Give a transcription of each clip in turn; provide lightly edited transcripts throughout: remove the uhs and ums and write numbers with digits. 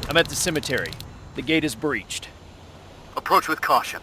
I'm at the cemetery. The gate is breached. Approach with caution.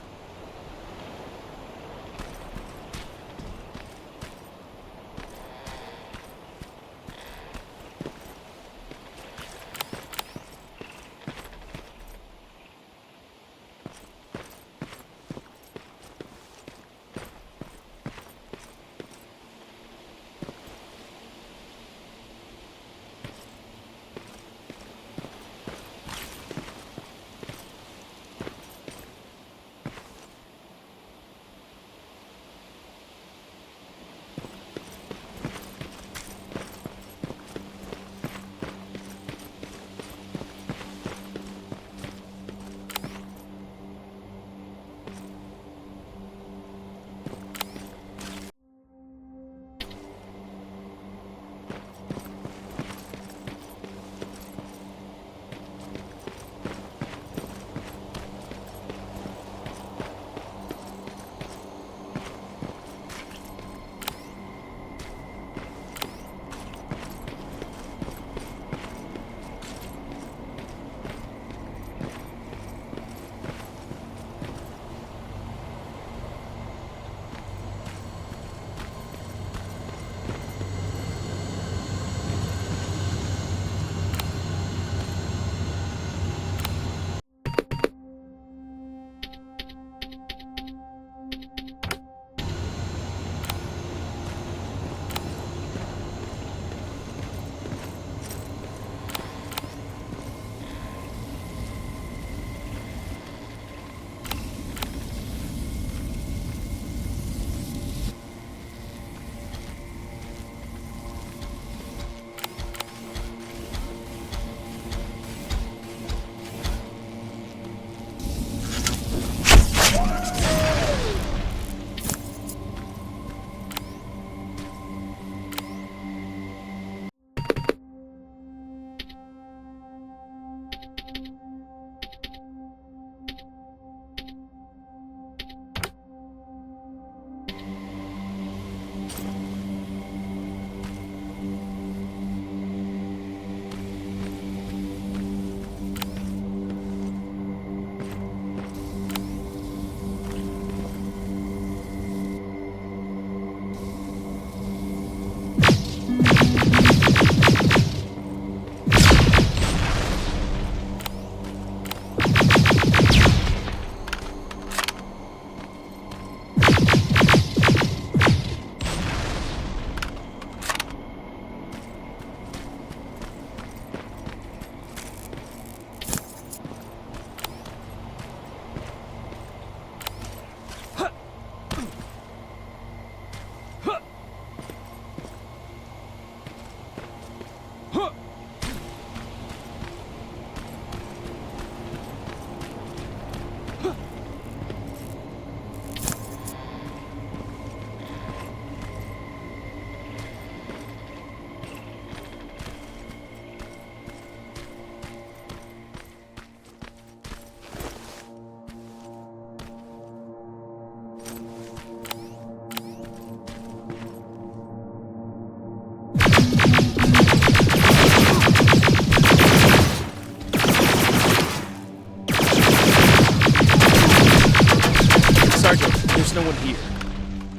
There's no one here.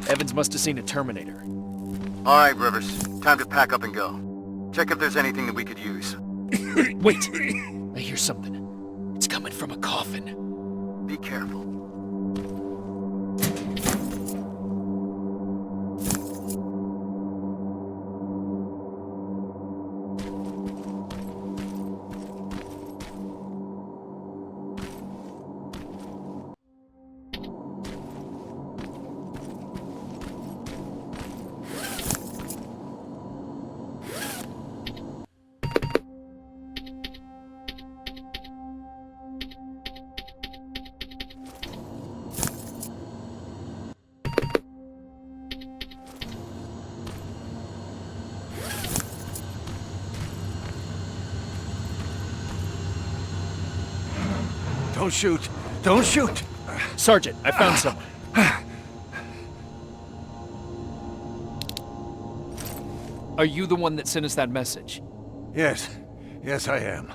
Evans must have seen a Terminator. All right, Rivers. Time to pack up and go. Check if there's anything that we could use. Wait! I hear something. It's coming from a coffin. Be careful. Don't shoot! Don't shoot! Sergeant, I found someone. Are you the one that sent us that message? Yes. Yes, I am.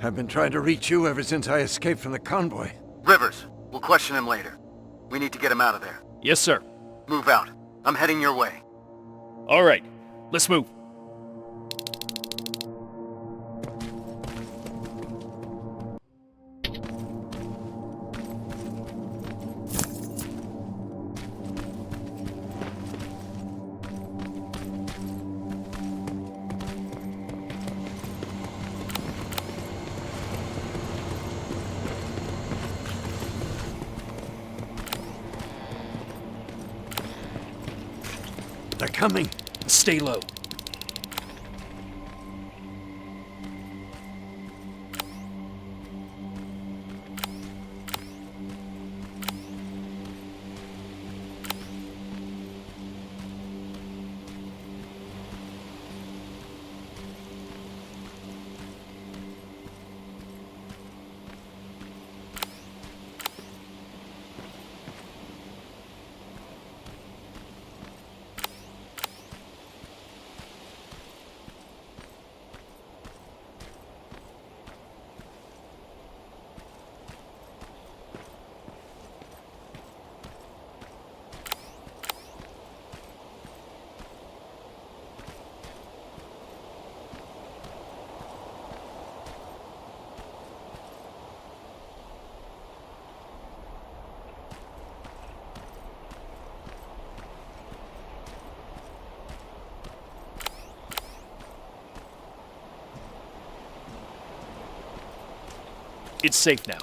I've been trying to reach you ever since I escaped from the convoy. Rivers, we'll question him later. We need to get him out of there. Yes, sir. Move out. I'm heading your way. All right, let's move. They're coming. Stay low. It's safe now.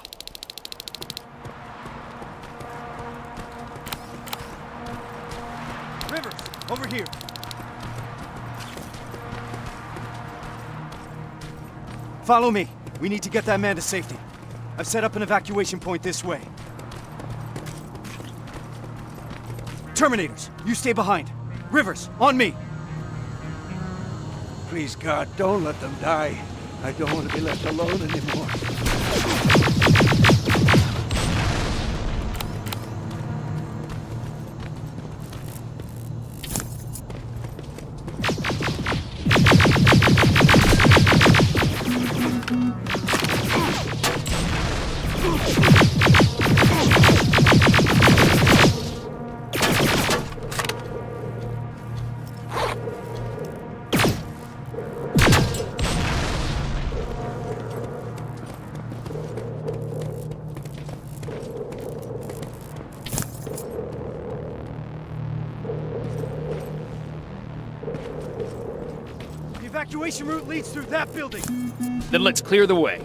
Rivers, over here. Follow me. We need to get that man to safety. I've set up an evacuation point this way. Terminators, you stay behind. Rivers, on me. Please, God, don't let them die. I don't want to be left alone anymore. The evacuation route leads through that building. Then let's clear the way.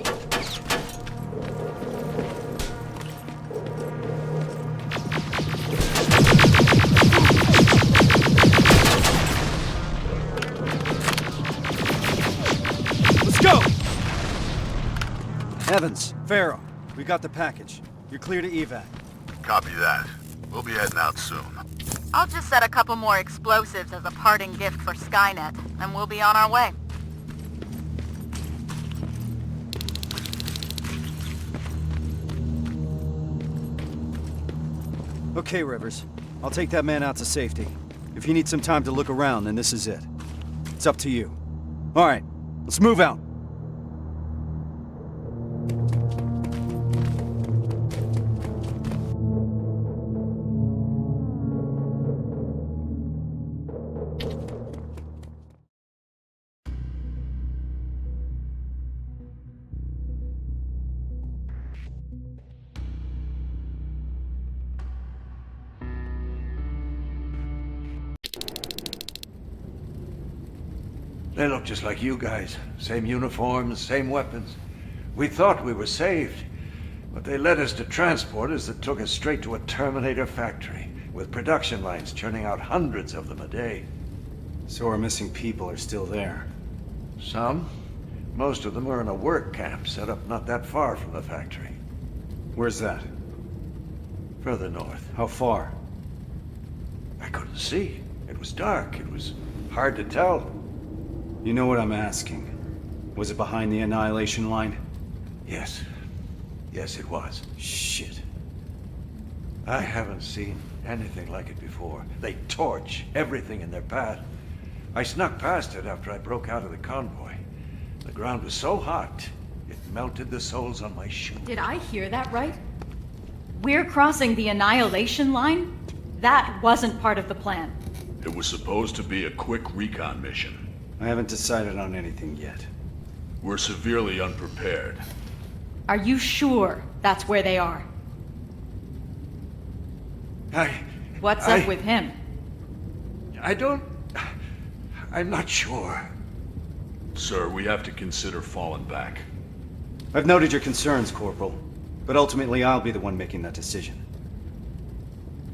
Let's go! Evans, Farrow, we got the package. You're clear to evac. Copy that. We'll be heading out soon. I'll just set a couple more explosives as a parting gift for Skynet, and we'll be on our way. Okay, Rivers. I'll take that man out to safety. If you need some time to look around, then this is it. It's up to you. All right, let's move out. They look just like you guys. Same uniforms, same weapons. We thought we were saved, but they led us to transporters that took us straight to a Terminator factory, with production lines churning out hundreds of them a day. So our missing people are still there. Some. Most of them are in a work camp set up not that far from the factory. Where's that? Further north. How far? I couldn't see. It was dark. It was hard to tell. You know what I'm asking. Was it behind the annihilation line? Yes. Yes, it was. Shit. I haven't seen anything like it before. They torch everything in their path. I snuck past it after I broke out of the convoy. The ground was so hot, it melted the soles on my shoes. Did I hear that right? We're crossing the annihilation line? That wasn't part of the plan. It was supposed to be a quick recon mission. I haven't decided on anything yet. We're severely unprepared. Are you sure that's where they are? What's up with him? I'm not sure. Sir, we have to consider falling back. I've noted your concerns, Corporal, but ultimately I'll be the one making that decision.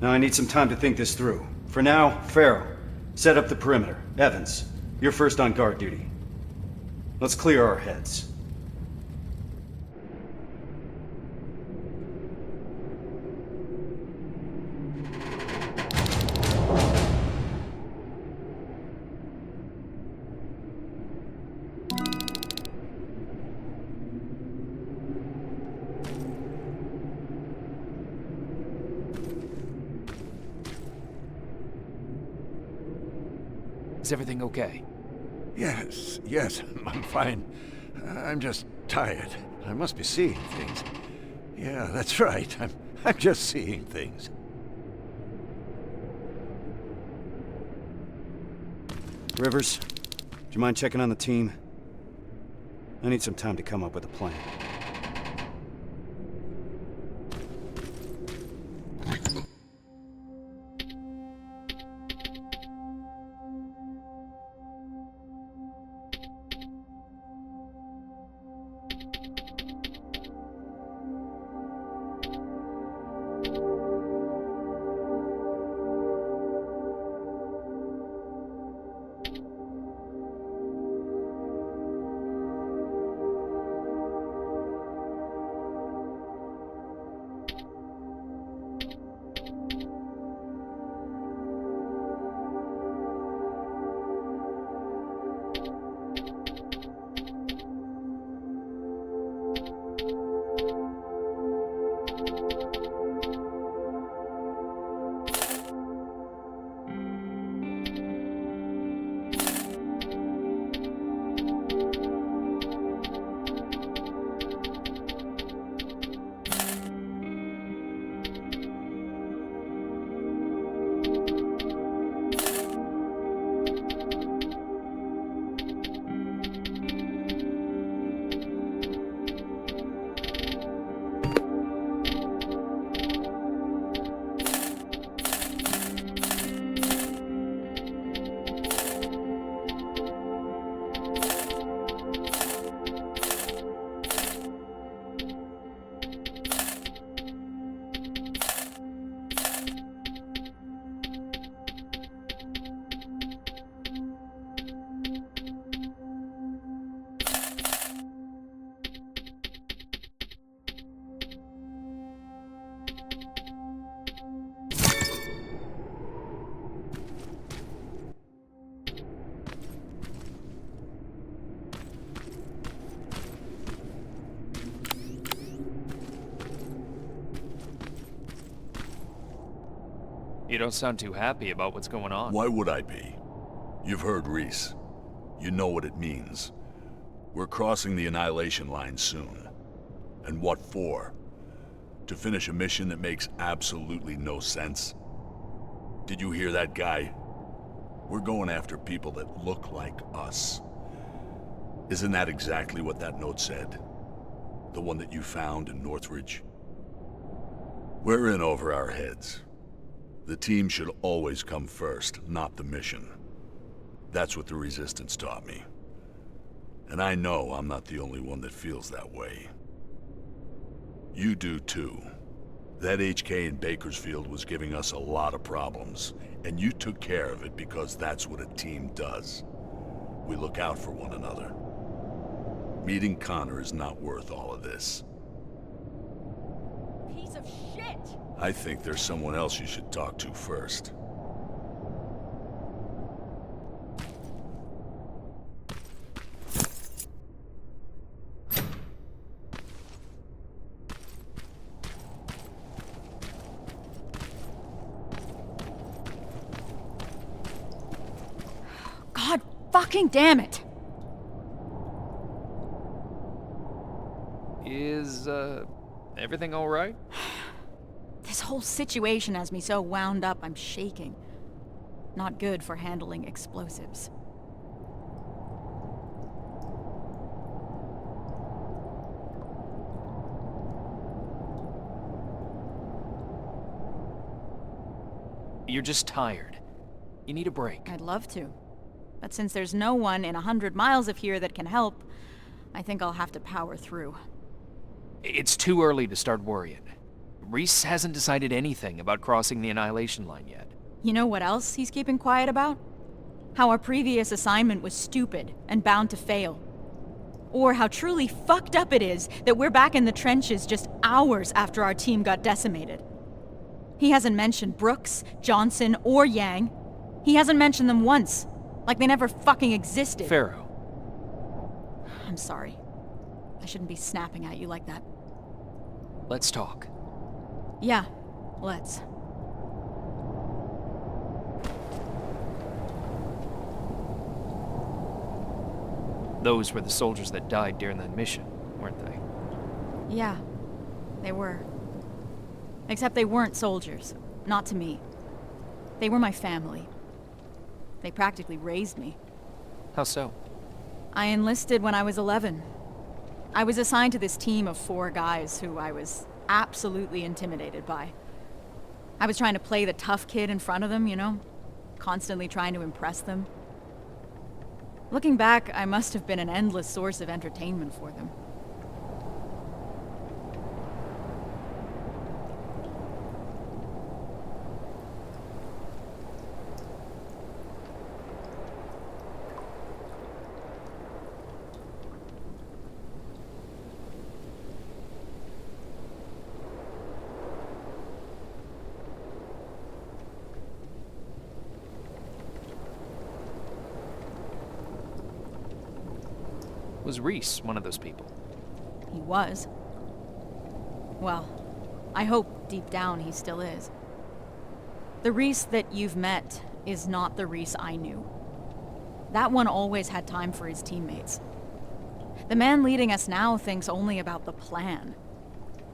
Now I need some time to think this through. For now, Farrow, set up the perimeter. Evans, you're first on guard duty. Let's clear our heads. Is everything okay? Yes, I'm fine. I'm just tired. I must be seeing things. Yeah, that's right. I'm just seeing things. Rivers, do you mind checking on the team? I need some time to come up with a plan. You don't sound too happy about what's going on. Why would I be? You've heard Reese. You know what it means. We're crossing the annihilation line soon. And what for? To finish a mission that makes absolutely no sense? Did you hear that guy? We're going after people that look like us. Isn't that exactly what that note said? The one that you found in Northridge? We're in over our heads. The team should always come first, not the mission. That's what the Resistance taught me. And I know I'm not the only one that feels that way. You do too. That HK in Bakersfield was giving us a lot of problems, and you took care of it because that's what a team does. We look out for one another. Meeting Connor is not worth all of this. Piece of shit! I think there's someone else you should talk to first. God fucking damn it! Is, everything alright? This whole situation has me so wound up I'm shaking. Not good for handling explosives. You're just tired. You need a break. I'd love to. But since there's no one in 100 miles of here that can help, I think I'll have to power through. It's too early to start worrying. Reese hasn't decided anything about crossing the Annihilation Line yet. You know what else he's keeping quiet about? How our previous assignment was stupid and bound to fail. Or how truly fucked up it is that we're back in the trenches just hours after our team got decimated. He hasn't mentioned Brooks, Johnson, or Yang. He hasn't mentioned them once, like they never fucking existed. Pharaoh. I'm sorry. I shouldn't be snapping at you like that. Let's talk. Yeah, let's. Those were the soldiers that died during that mission, weren't they? Yeah, they were. Except they weren't soldiers. Not to me. They were my family. They practically raised me. How so? I enlisted when I was 11. I was assigned to this team of 4 guys who I was absolutely intimidated by. I was trying to play the tough kid in front of them, you know? Constantly trying to impress them. Looking back, I must have been an endless source of entertainment for them. Was Reese one of those people? He was. Well, I hope deep down he still is. The Reese that you've met is not the Reese I knew. That one always had time for his teammates. The man leading us now thinks only about the plan.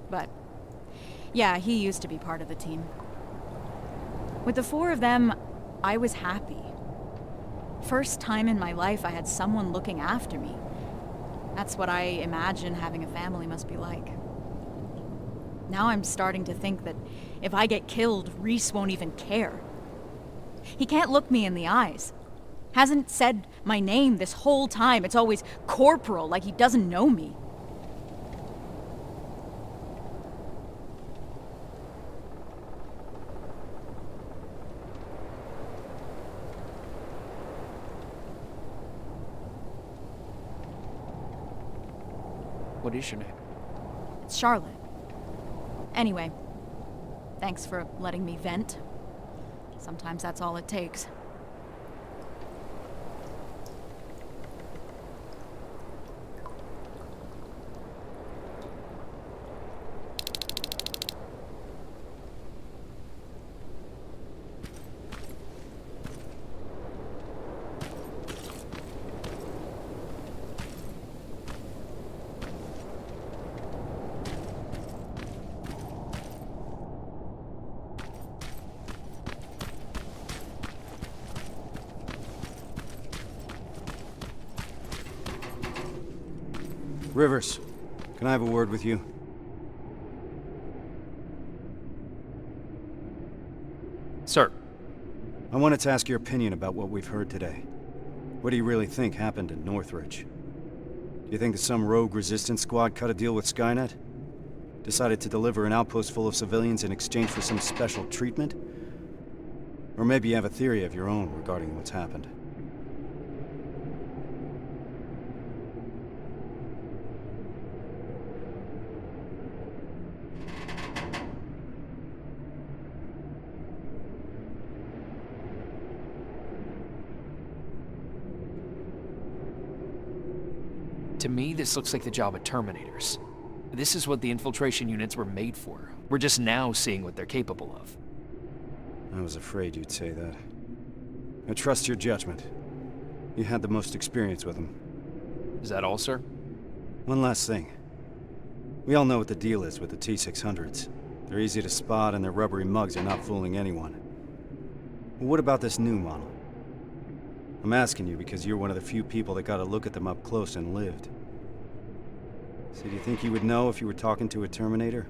But, yeah, he used to be part of the team. With the 4 of them, I was happy. First time in my life I had someone looking after me. That's what I imagine having a family must be like. Now I'm starting to think that if I get killed, Reese won't even care. He can't look me in the eyes. Hasn't said my name this whole time. It's always Corporal, like he doesn't know me. What is your name? It's Charlotte. Anyway, thanks for letting me vent. Sometimes that's all it takes. Rivers, can I have a word with you? Sir. I wanted to ask your opinion about what we've heard today. What do you really think happened in Northridge? Do you think that some rogue resistance squad cut a deal with Skynet? Decided to deliver an outpost full of civilians in exchange for some special treatment? Or maybe you have a theory of your own regarding what's happened. To me, this looks like the job of Terminators. This is what the infiltration units were made for. We're just now seeing what they're capable of. I was afraid you'd say that. I trust your judgment. You had the most experience with them. Is that all, sir? One last thing. We all know what the deal is with the T-600s. They're easy to spot and their rubbery mugs are not fooling anyone. But what about this new model? I'm asking you because you're one of the few people that got a look at them up close and lived. So do you think you would know if you were talking to a Terminator?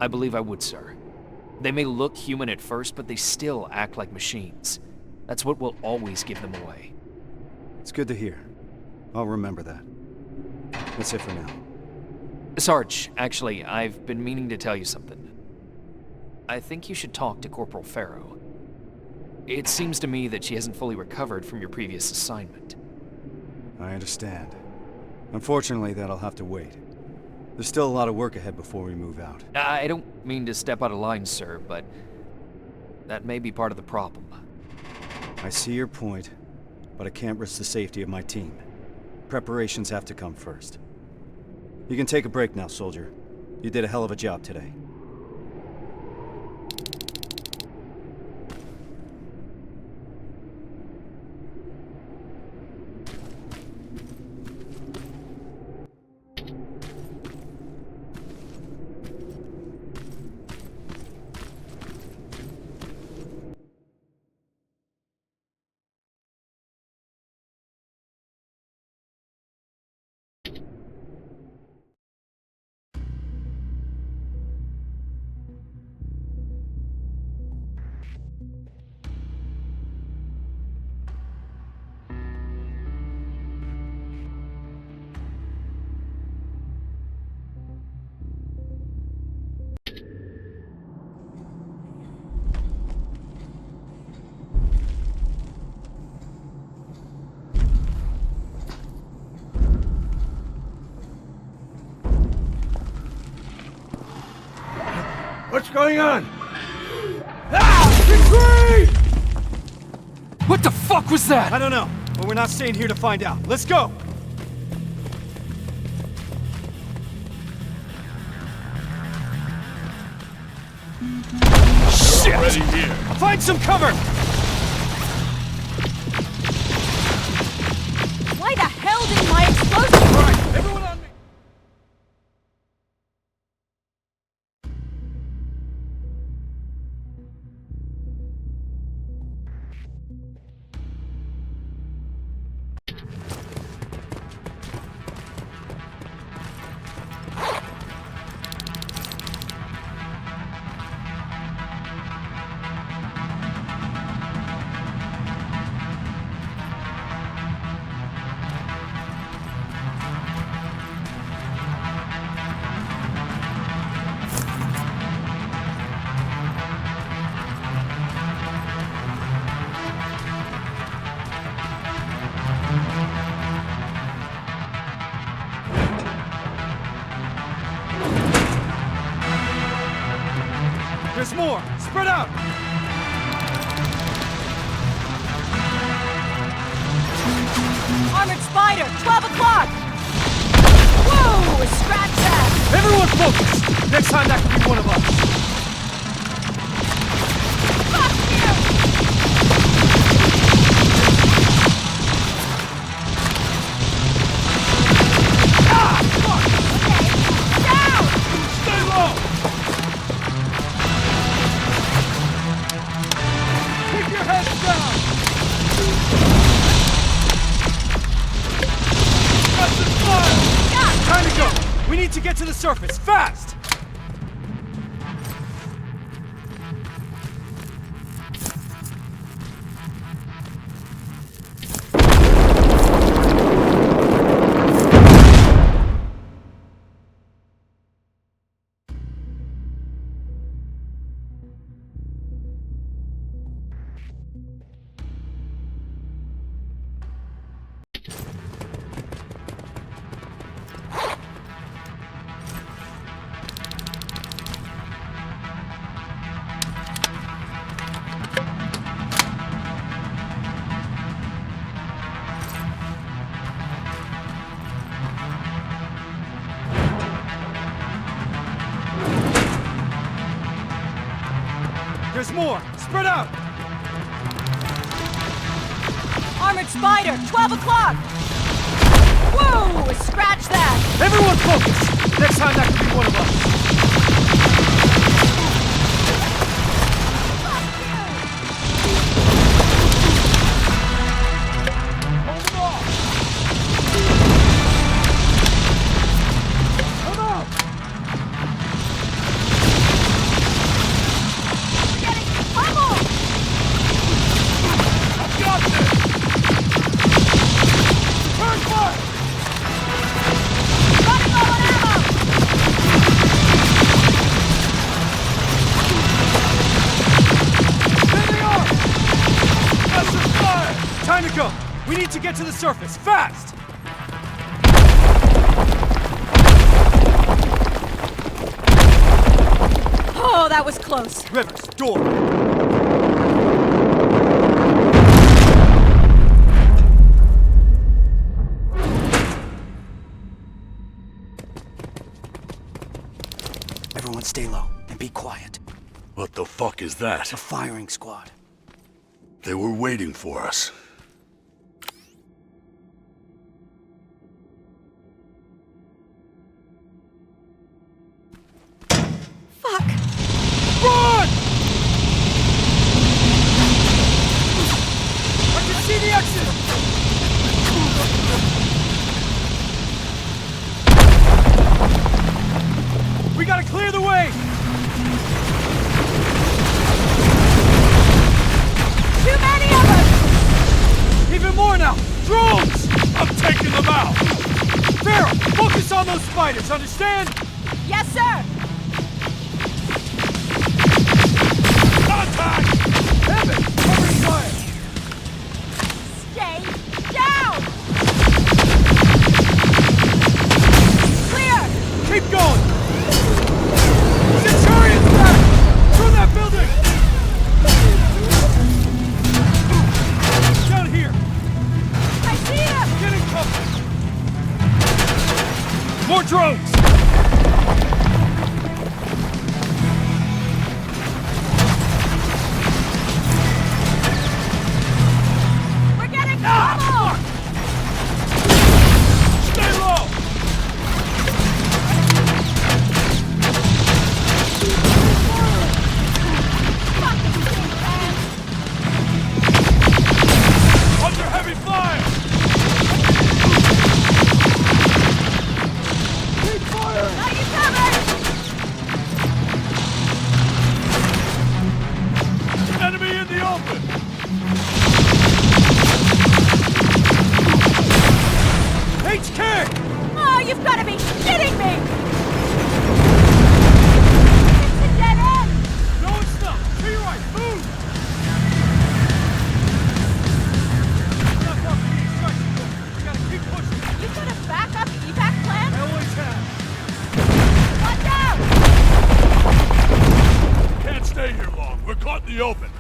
I believe I would, sir. They may look human at first, but they still act like machines. That's what will always give them away. It's good to hear. I'll remember that. That's it for now. Sarge, actually, I've been meaning to tell you something. I think you should talk to Corporal Farrow. It seems to me that she hasn't fully recovered from your previous assignment. I understand. Unfortunately, that'll have to wait. There's still a lot of work ahead before we move out. I don't mean to step out of line, sir, but that may be part of the problem. I see your point, but I can't risk the safety of my team. Preparations have to come first. You can take a break now, soldier. You did a hell of a job today. What's going on? What the fuck was that? I don't know, but we're not staying here to find out. Let's go! Shit! Already here. Find some cover! Why the hell did my explosive work? Everyone on me! There's more! Spread out! Armored Spider, 12 o'clock! Whoa! Scratch that! Everyone focus! Next time that could be one of us! Fuck you! Ah! Fuck! Okay, down! Stay low! Keep your heads down! Got some fire! Yeah. Time to go! We need to get to the surface, fast! There's more! Spread out! Armored Spider, 12 o'clock! Whoa! Scratch that! Everyone focus! Next time that could be one of us! Time to go! We need to get to the surface, fast! Oh, that was close. Rivers, door! Everyone stay low and be quiet. What the fuck is that? A firing squad. They were waiting for us. Fuck! Run! I can see the exit! We gotta clear the way! Too many of us! Even more now! Drones! I'm taking them out! Farrell, focus on those spiders, understand? Yes, sir! Contact! Evan, covering fire! Stay down! Clear! Keep going! Centurion's back! Through that building! Down here! I see him! Get in cover! More drones! We're getting trouble! Stay low! Under heavy fire! Keep fire! Now you covered! Enemy in the open! HK! Oh, you've got to be shitting me! It's a dead end! No, it's not! To your right! Move! Not far from the extraction point. We gotta keep pushing. You got a backup evac plan? I always have. Watch out! Can't stay here long. We're caught in the open.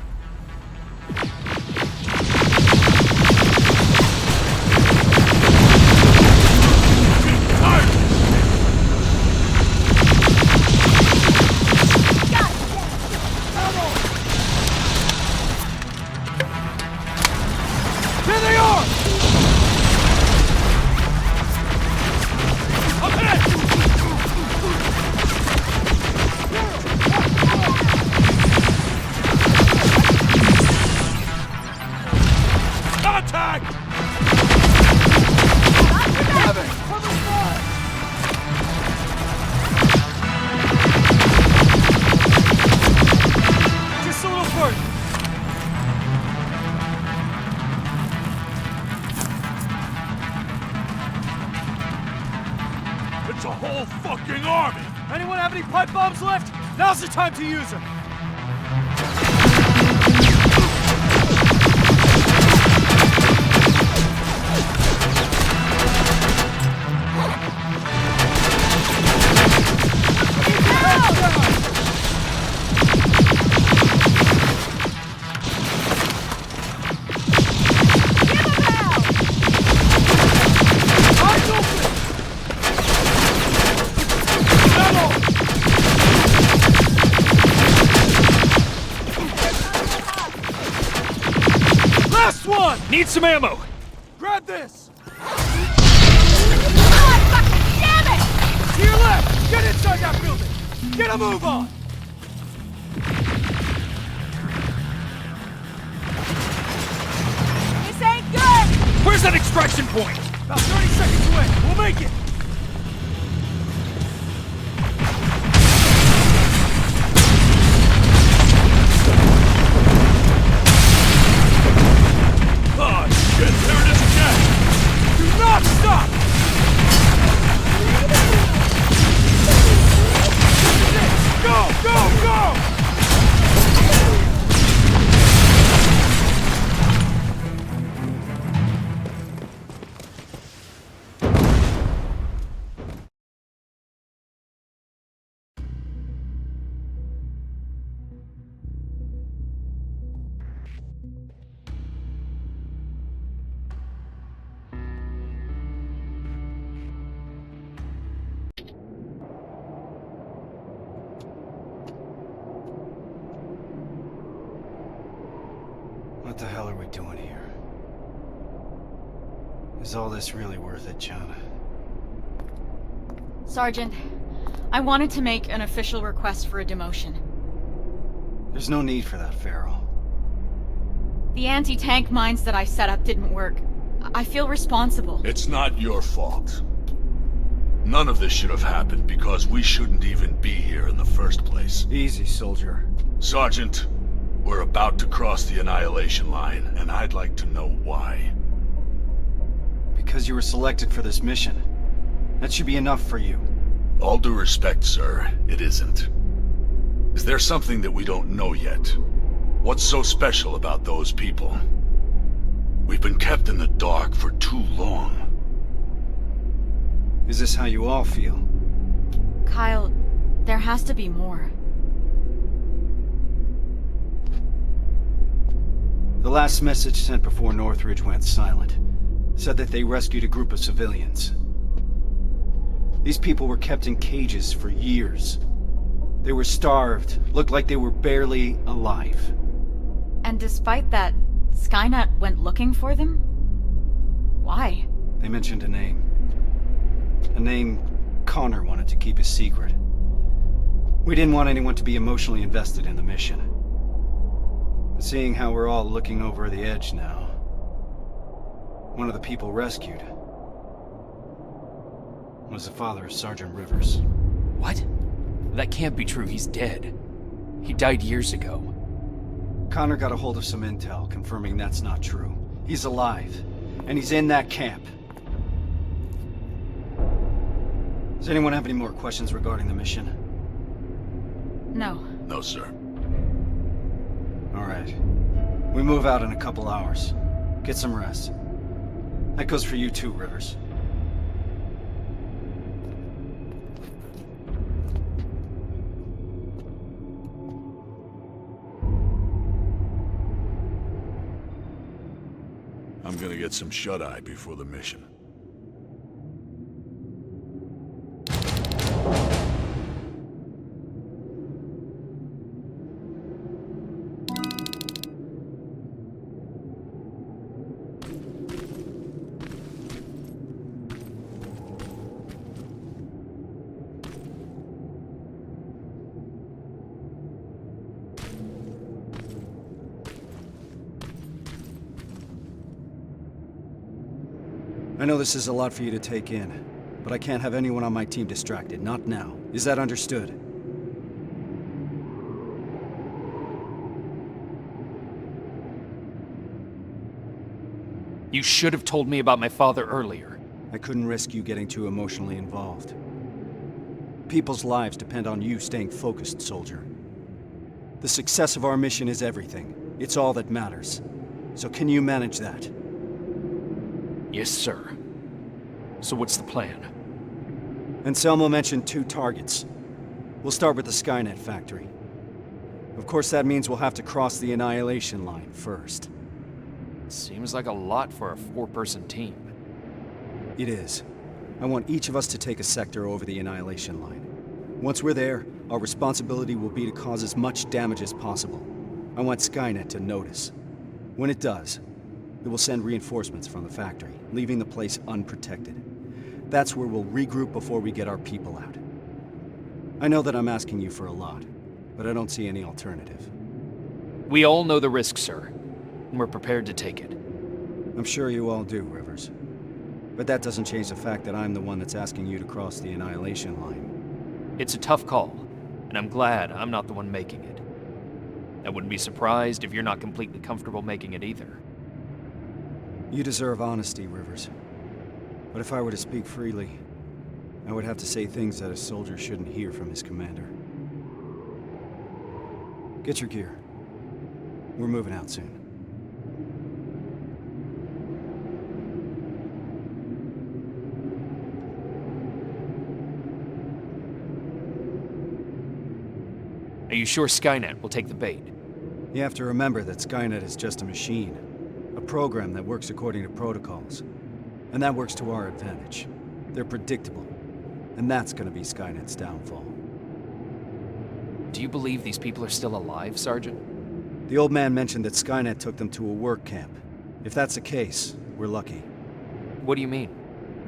Here they are! Up ahead! Contact! Cover fire! Just a little further. It's a whole fucking army! Anyone have any pipe bombs left? Now's the time to use them. some ammo! Grab this! Damn it! To your left! Get inside that building! Get a move on! This ain't good! Where's that extraction point? About 30 seconds away. We'll make it! Ah, shit, there it is again! Do not stop! Go, go, go! What the hell are we doing here? Is all this really worth it, Chana? Sergeant, I wanted to make an official request for a demotion. There's no need for that, Farrell. The anti-tank mines that I set up didn't work. I feel responsible. It's not your fault. None of this should have happened because we shouldn't even be here in the first place. Easy, soldier. Sergeant, we're about to cross the annihilation line, and I'd like to know why. Because you were selected for this mission. That should be enough for you. All due respect, sir, it isn't. Is there something that we don't know yet? What's so special about those people? We've been kept in the dark for too long. Is this how you all feel? Kyle, there has to be more. The last message sent before Northridge went silent said that they rescued a group of civilians. These people were kept in cages for years. They were starved, looked like they were barely alive. And despite that, Skynet went looking for them? Why? They mentioned a name. A name Connor wanted to keep a secret. We didn't want anyone to be emotionally invested in the mission. But seeing how we're all looking over the edge now, one of the people rescued was the father of Sergeant Rivers. What? That can't be true. He's dead. He died years ago. Connor got a hold of some intel confirming that's not true. He's alive, and he's in that camp. Does anyone have any more questions regarding the mission? No. No, sir. All right. We move out in a couple hours. Get some rest. That goes for you too, Rivers. I'm gonna get some shut-eye before the mission. I know this is a lot for you to take in, but I can't have anyone on my team distracted, not now. Is that understood? You should have told me about my father earlier. I couldn't risk you getting too emotionally involved. People's lives depend on you staying focused, soldier. The success of our mission is everything. It's all that matters. So can you manage that? Yes, sir. So what's the plan? Anselmo mentioned 2 targets. We'll start with the Skynet factory. Of course, that means we'll have to cross the annihilation line first. Seems like a lot for a 4-person team. It is. I want each of us to take a sector over the annihilation line. Once we're there, our responsibility will be to cause as much damage as possible. I want Skynet to notice. When it does, It will send reinforcements from the factory, leaving the place unprotected. That's where we'll regroup before we get our people out. I know that I'm asking you for a lot, but I don't see any alternative. We all know the risk, sir, and we're prepared to take it. I'm sure you all do, Rivers. But that doesn't change the fact that I'm the one that's asking you to cross the Annihilation Line. It's a tough call, and I'm glad I'm not the one making it. I wouldn't be surprised if you're not completely comfortable making it either. You deserve honesty, Rivers. But if I were to speak freely, I would have to say things that a soldier shouldn't hear from his commander. Get your gear. We're moving out soon. Are you sure Skynet will take the bait? You have to remember that Skynet is just a machine. A program that works according to protocols. And that works to our advantage. They're predictable. And that's gonna be Skynet's downfall. Do you believe these people are still alive, Sergeant? The old man mentioned that Skynet took them to a work camp. If that's the case, we're lucky. What do you mean?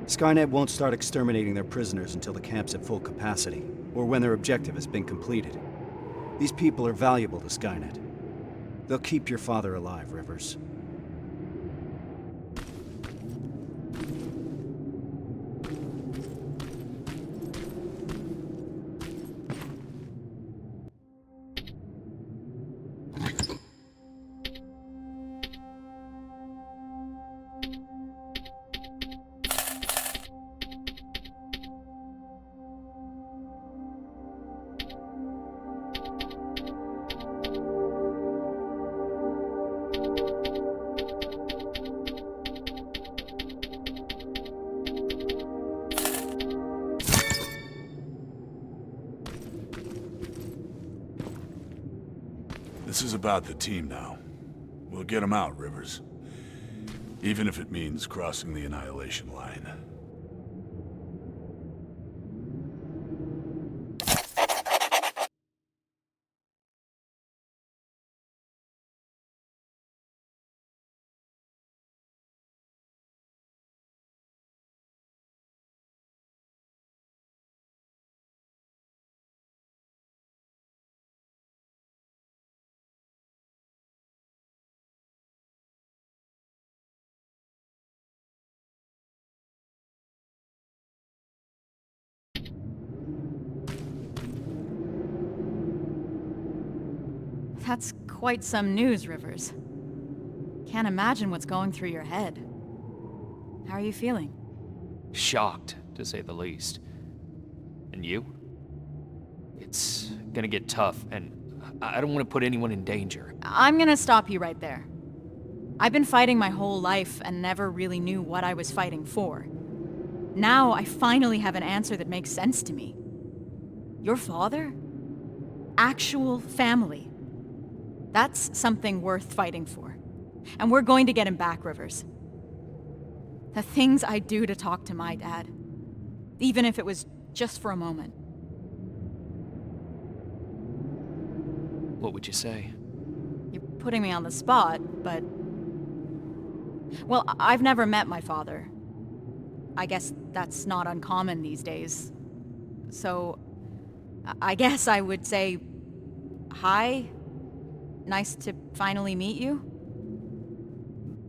Skynet won't start exterminating their prisoners until the camp's at full capacity, or when their objective has been completed. These people are valuable to Skynet. They'll keep your father alive, Rivers. This is about the team now. We'll get them out, Rivers. Even if it means crossing the Annihilation Line. That's quite some news, Rivers. Can't imagine what's going through your head. How are you feeling? Shocked, to say the least. And you? It's gonna get tough, and I don't want to put anyone in danger. I'm gonna stop you right there. I've been fighting my whole life and never really knew what I was fighting for. Now I finally have an answer that makes sense to me. Your father? Actual family. That's something worth fighting for. And we're going to get him back, Rivers. The things I'd do to talk to my dad. Even if it was just for a moment. What would you say? You're putting me on the spot, but... Well, I've never met my father. I guess that's not uncommon these days. So, I guess I would say... Hi. Nice to finally meet you.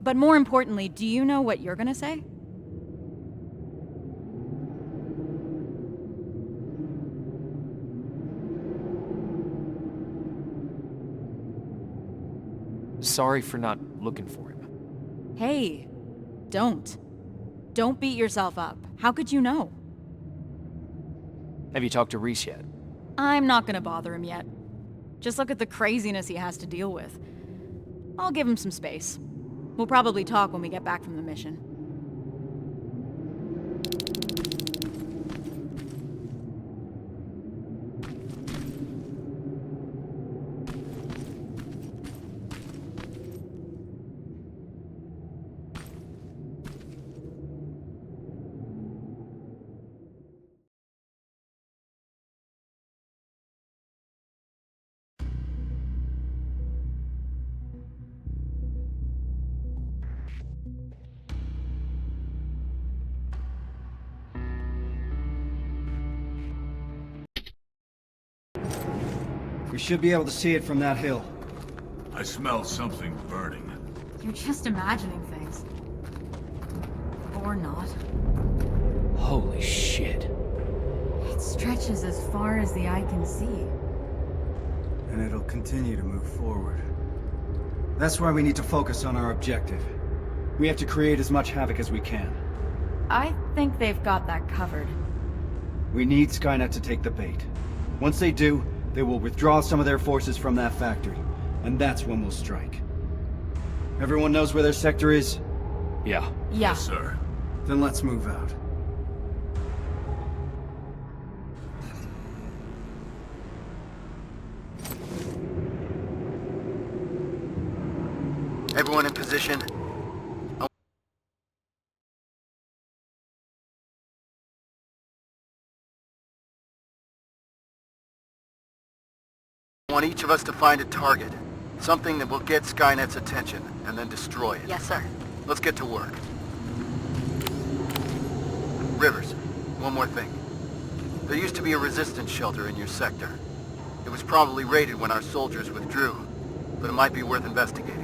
But more importantly, do you know what you're gonna say? Sorry for not looking for him. Hey, don't. Don't beat yourself up. How could you know? Have you talked to Reese yet? I'm not gonna bother him yet. Just look at the craziness he has to deal with. I'll give him some space. We'll probably talk when we get back from the mission. We should be able to see it from that hill. I smell something burning. You're just imagining things. Or not. Holy shit. It stretches as far as the eye can see. And it'll continue to move forward. That's why we need to focus on our objective. We have to create as much havoc as we can. I think they've got that covered. We need Skynet to take the bait. Once they do, they will withdraw some of their forces from that factory. And that's when we'll strike. Everyone knows where their sector is? Yeah. Yeah. Yes, sir. Then let's move out. Everyone in position? I want each of us to find a target. Something that will get Skynet's attention, and then destroy it. Yes, sir. Let's get to work. Rivers, one more thing. There used to be a resistance shelter in your sector. It was probably raided when our soldiers withdrew, but it might be worth investigating.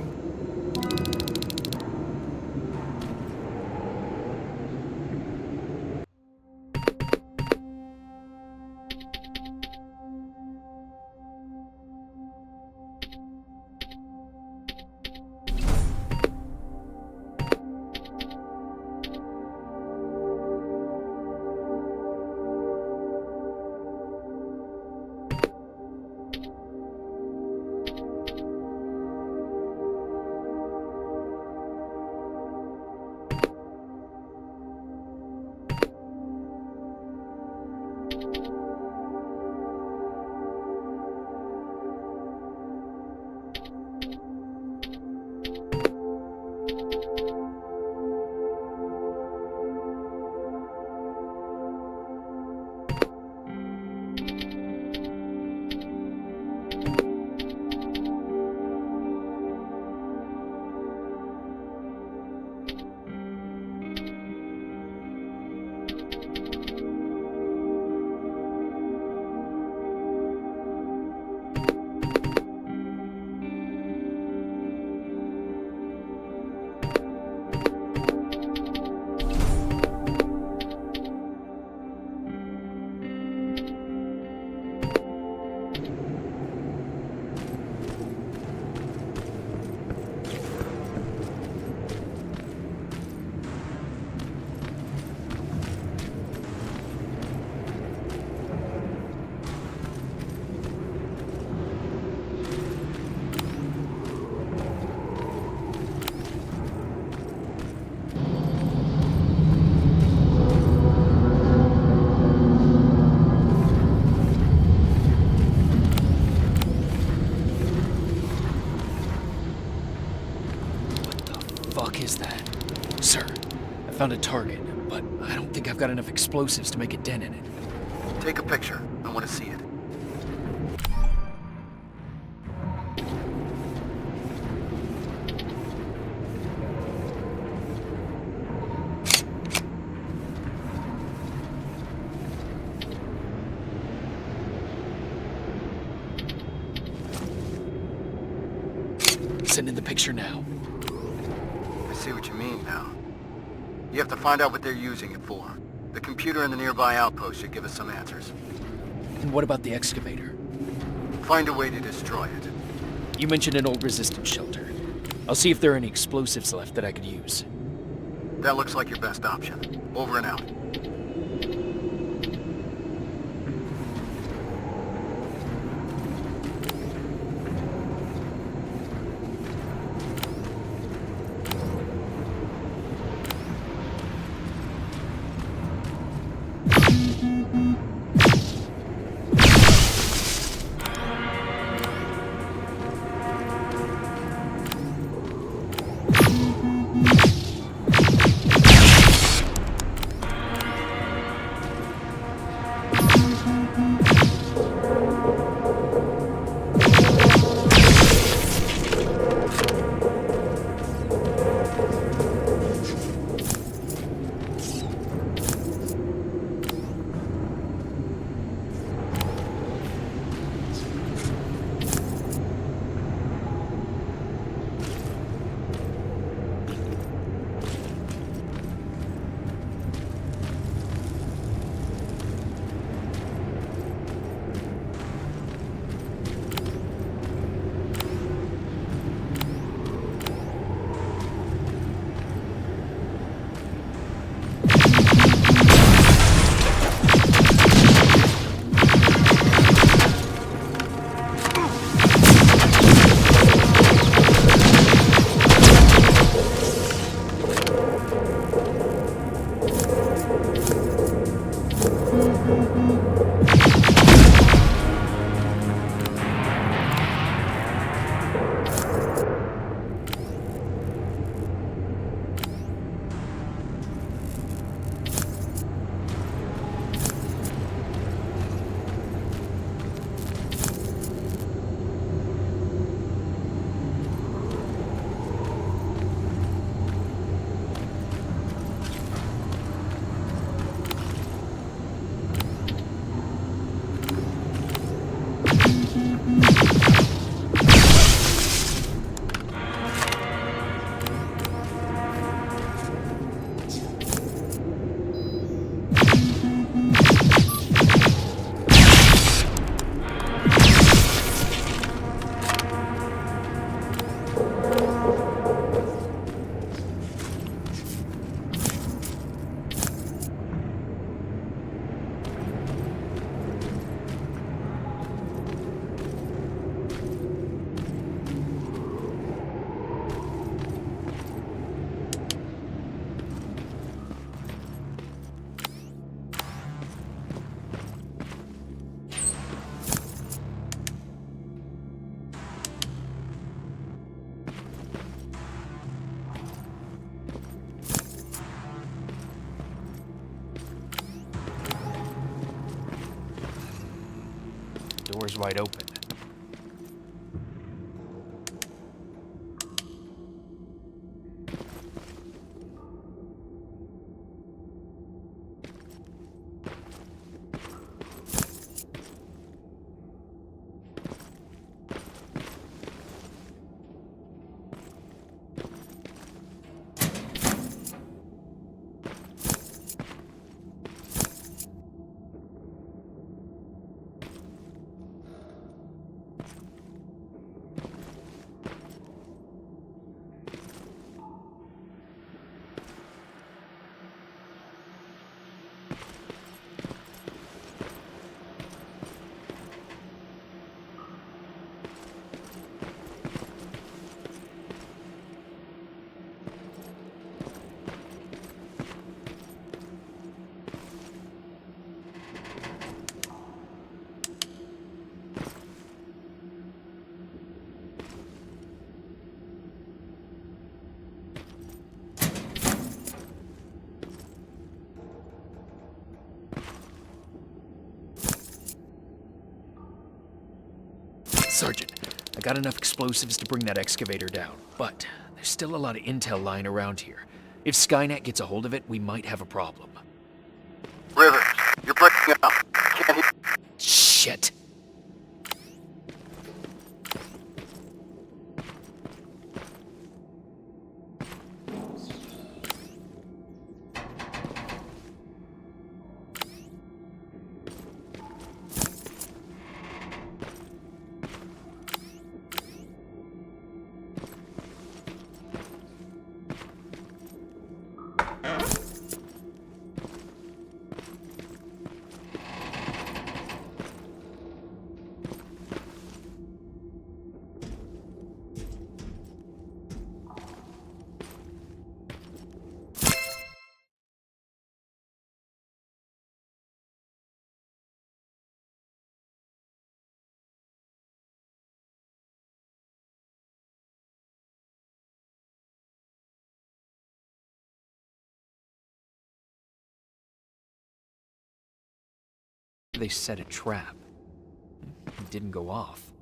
Is that? Sir, I found a target, but I don't think I've got enough explosives to make a dent in it. Take a picture. I want to see it. Sending the picture now. I see what you mean now. You have to find out what they're using it for. The computer in the nearby outpost should give us some answers. And what about the excavator? Find a way to destroy it. You mentioned an old resistance shelter. I'll see if there are any explosives left that I could use. That looks like your best option. Over and out. door's wide open. Sergeant, I got enough explosives to bring that excavator down, but there's still a lot of intel lying around here. If Skynet gets a hold of it, we might have a problem. Rivers, you're breaking up. Can't hear. Shit. They set a trap. It didn't go off.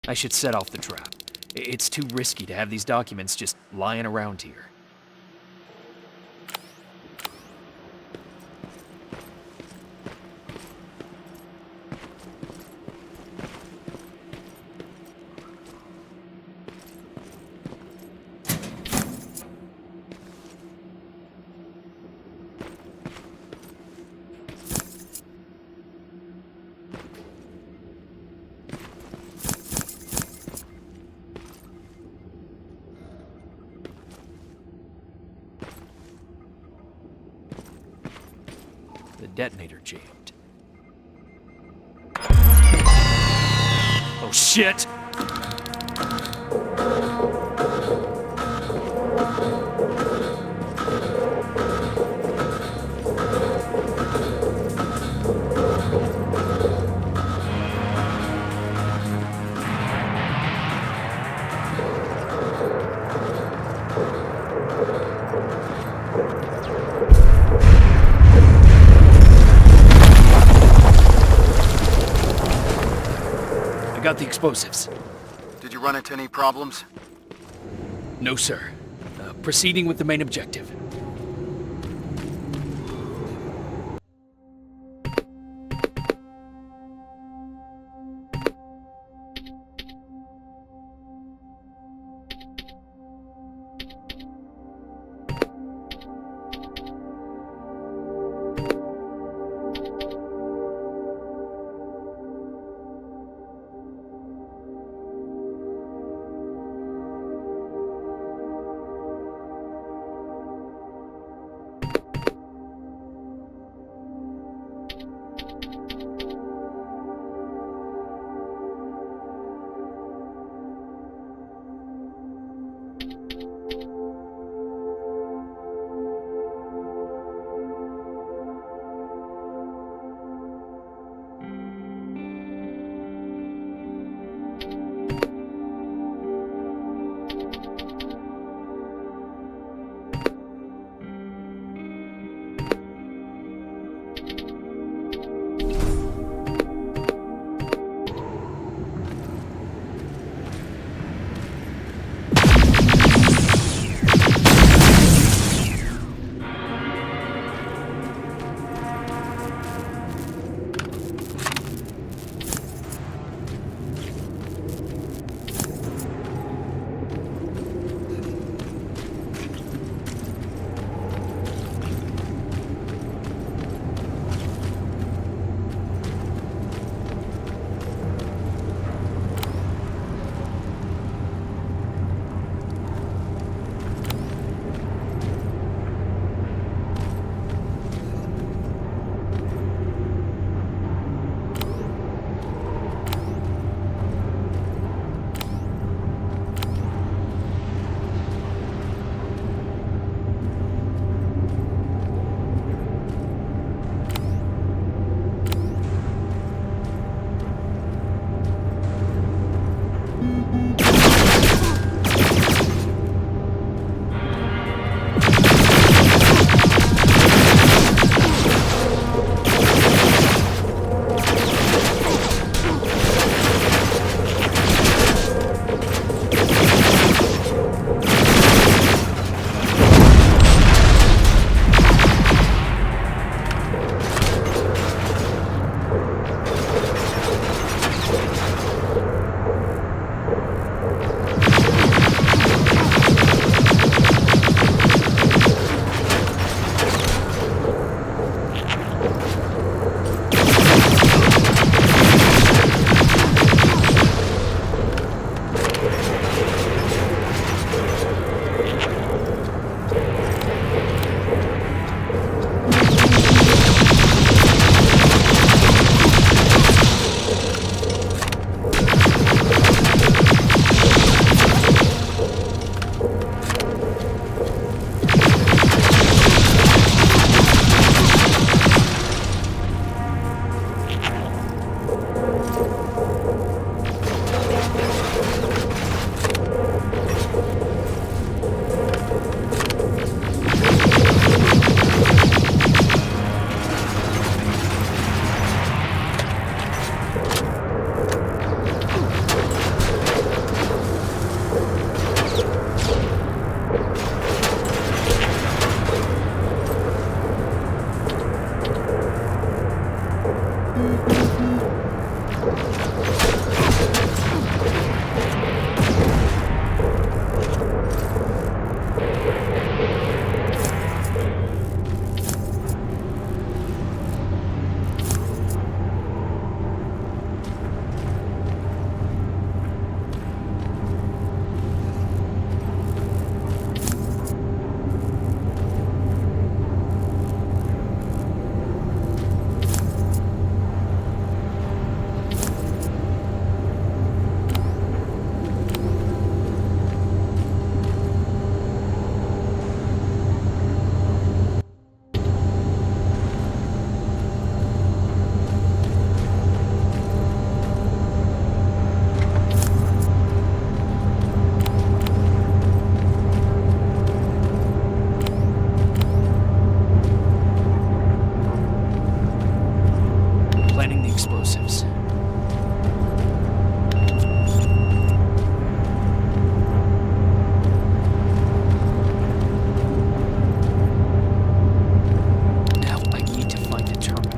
I should set off the trap. It's too risky to have these documents just lying around here. The detonator jammed. Oh shit! I got the explosives. Did you run into any problems? No, sir. Proceeding with the main objective. Explosives. Now I need to find a terminal.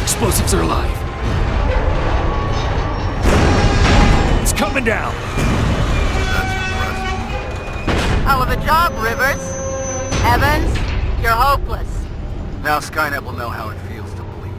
Explosives are alive. It's coming down. Hell of a job, Rivers. Evans, you're hopeless. Now Skynet will know how it feels to bleed.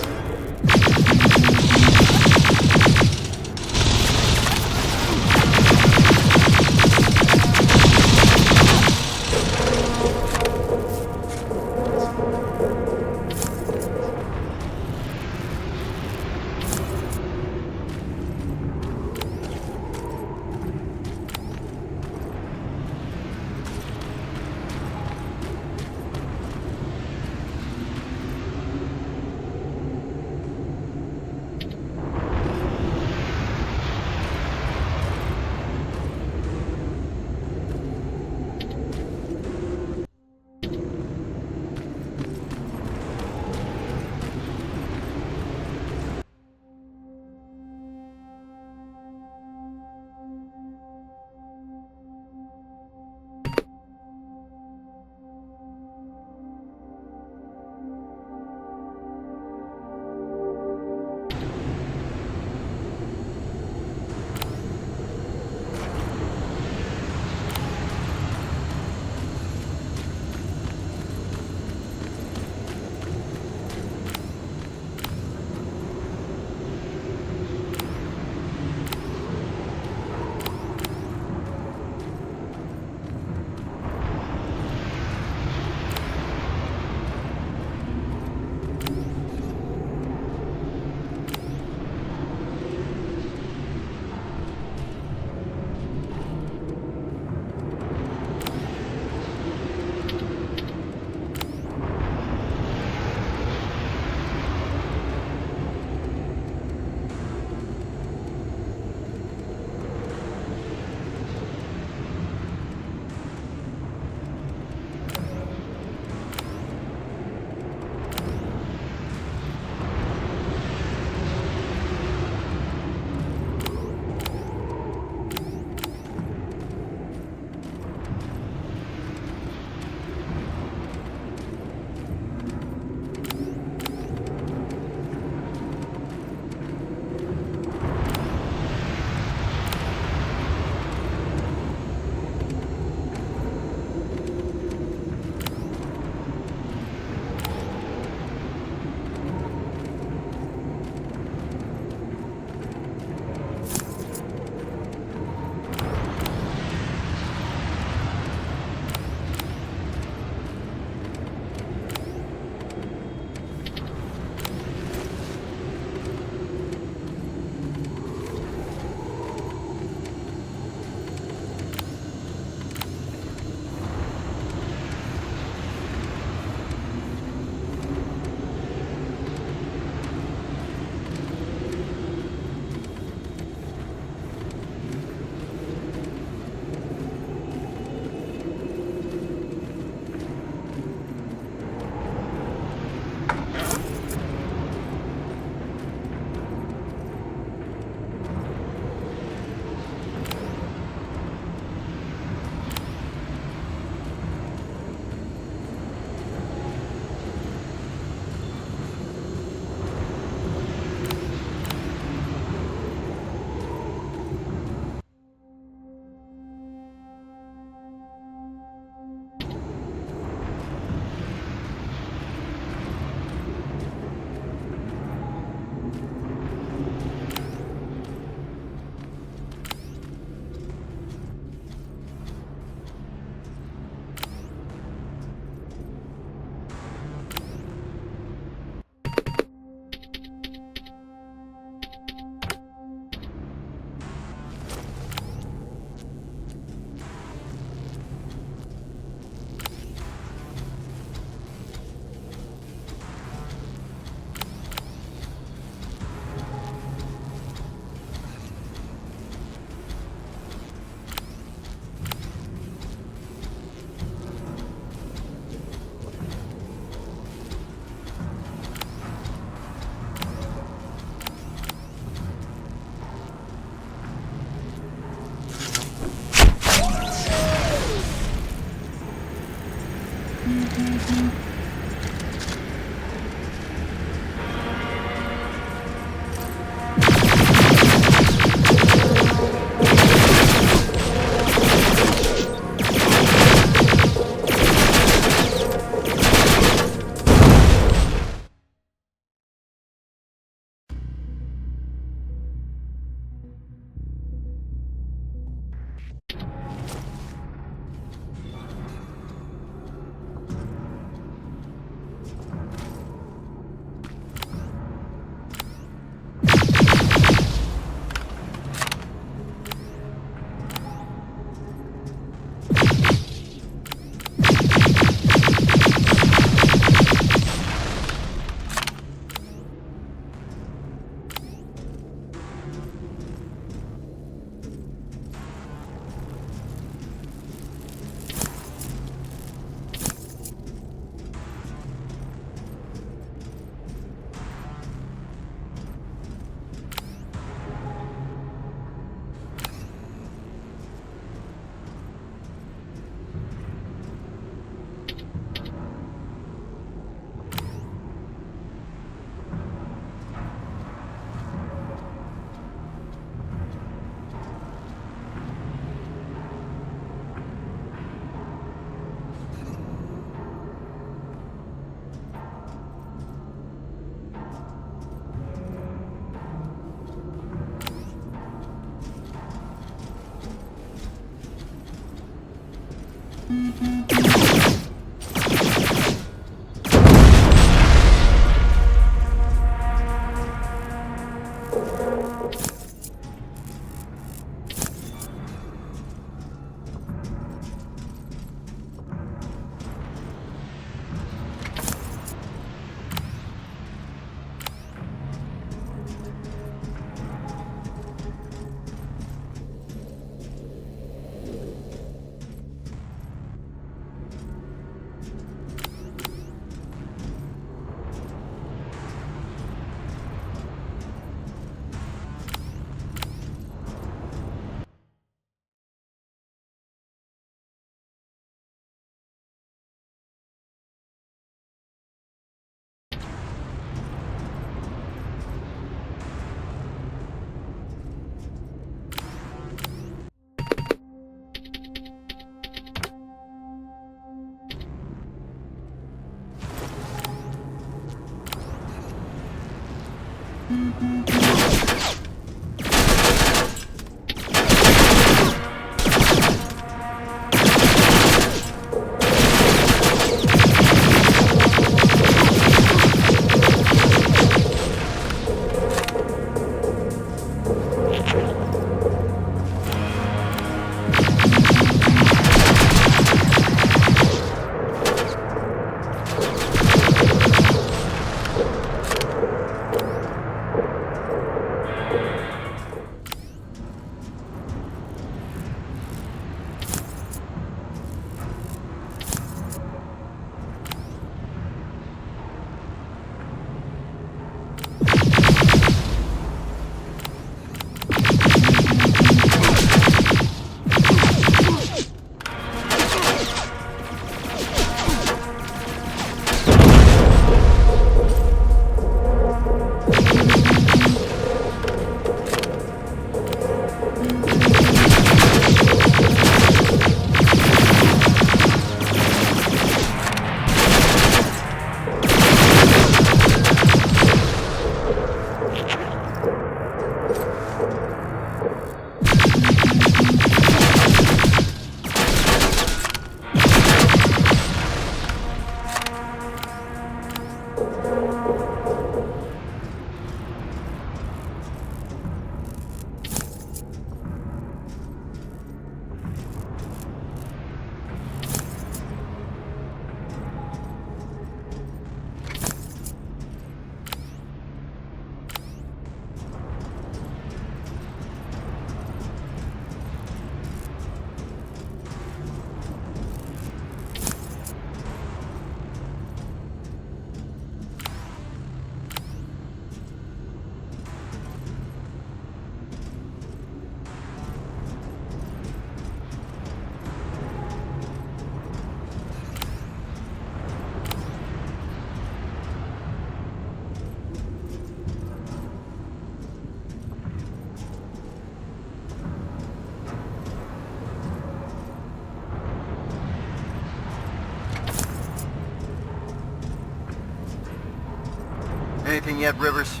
anything yet, Rivers?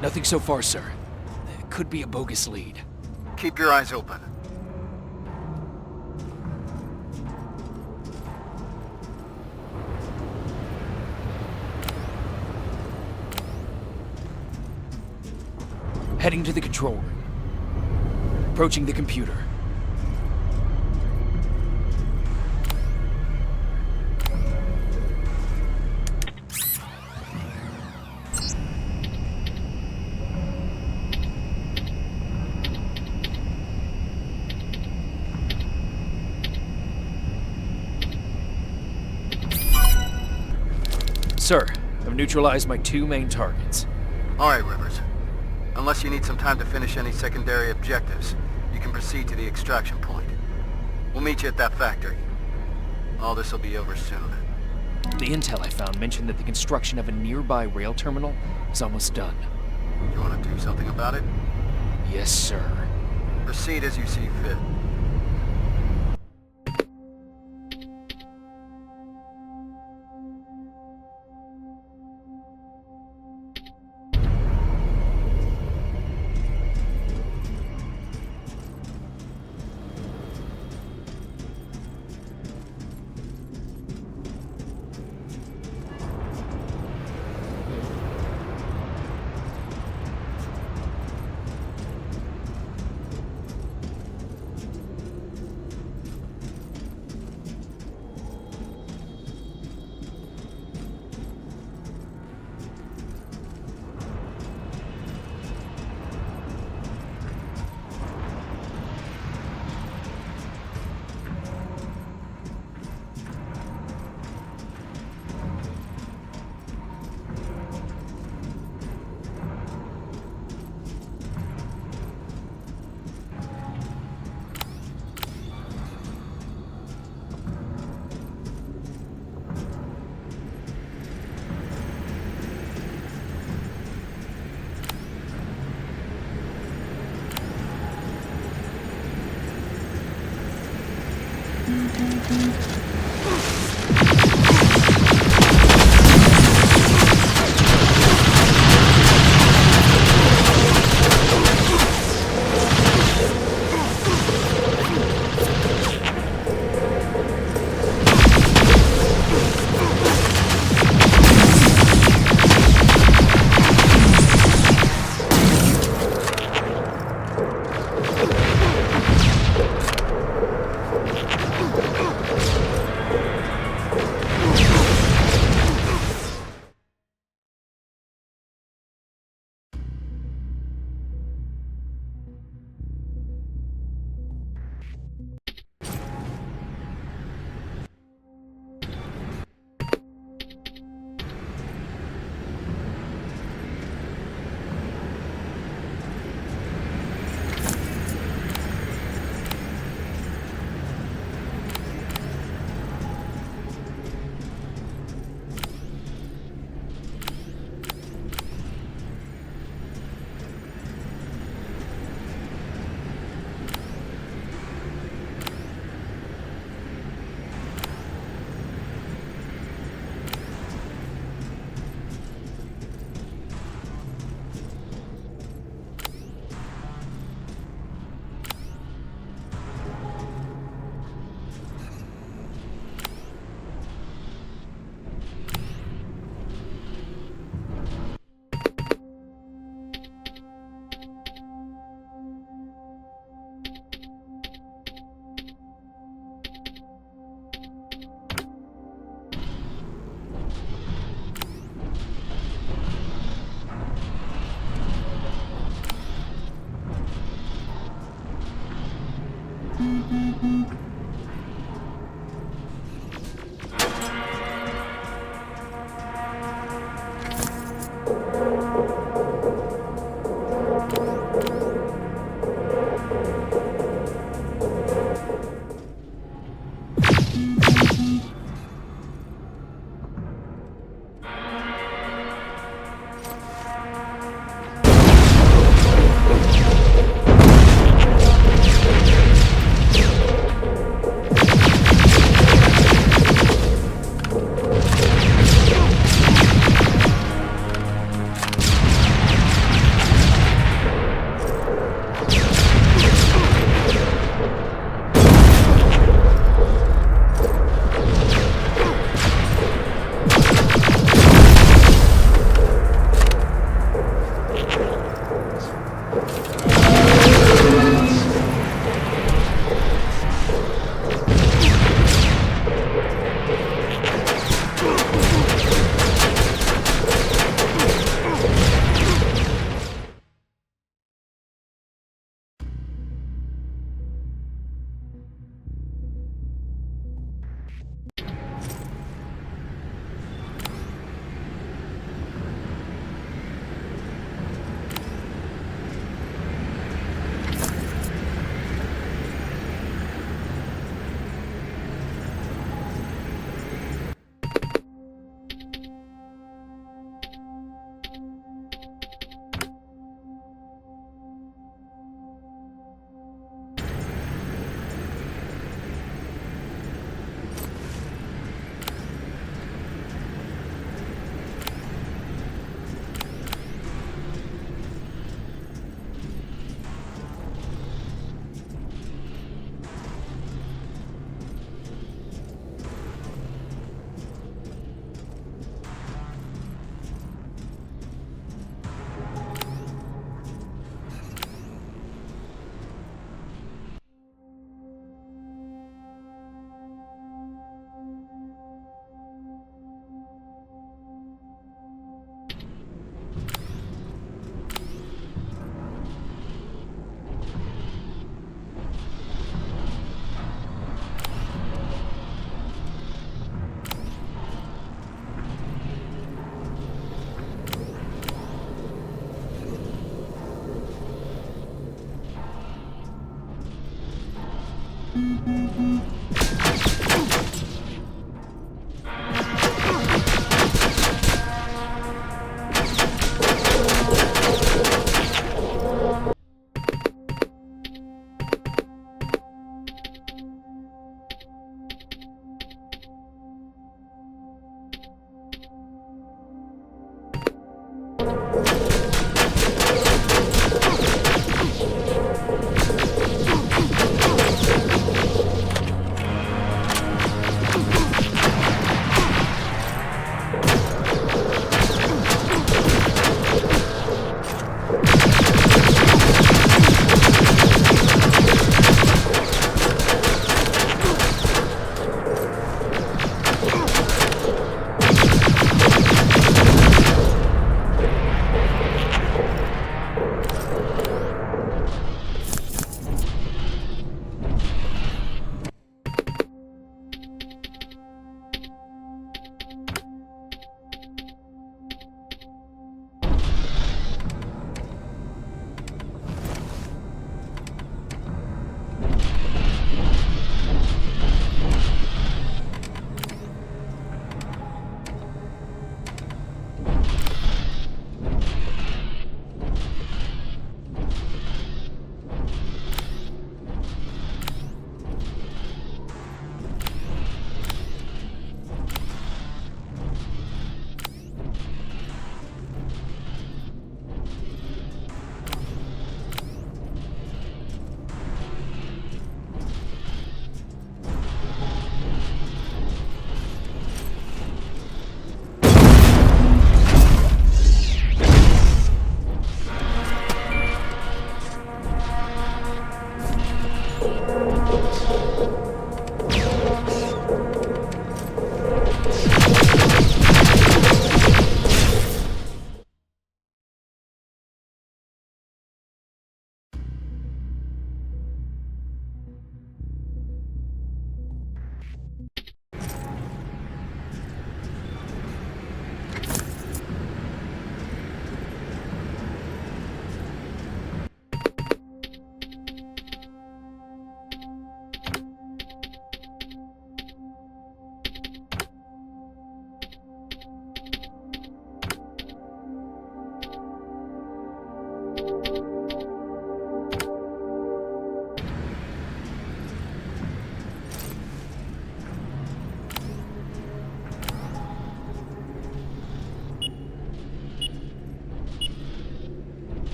Nothing so far, sir. It could be a bogus lead. Keep your eyes open. Heading to the control room. Approaching the computer. Sir, I've neutralized my 2 main targets. All right, Rivers. Unless you need some time to finish any secondary objectives, you can proceed to the extraction point. We'll meet you at that factory. All this will be over soon. The intel I found mentioned that the construction of a nearby rail terminal is almost done. You want to do something about it? Yes, sir. Proceed as you see fit.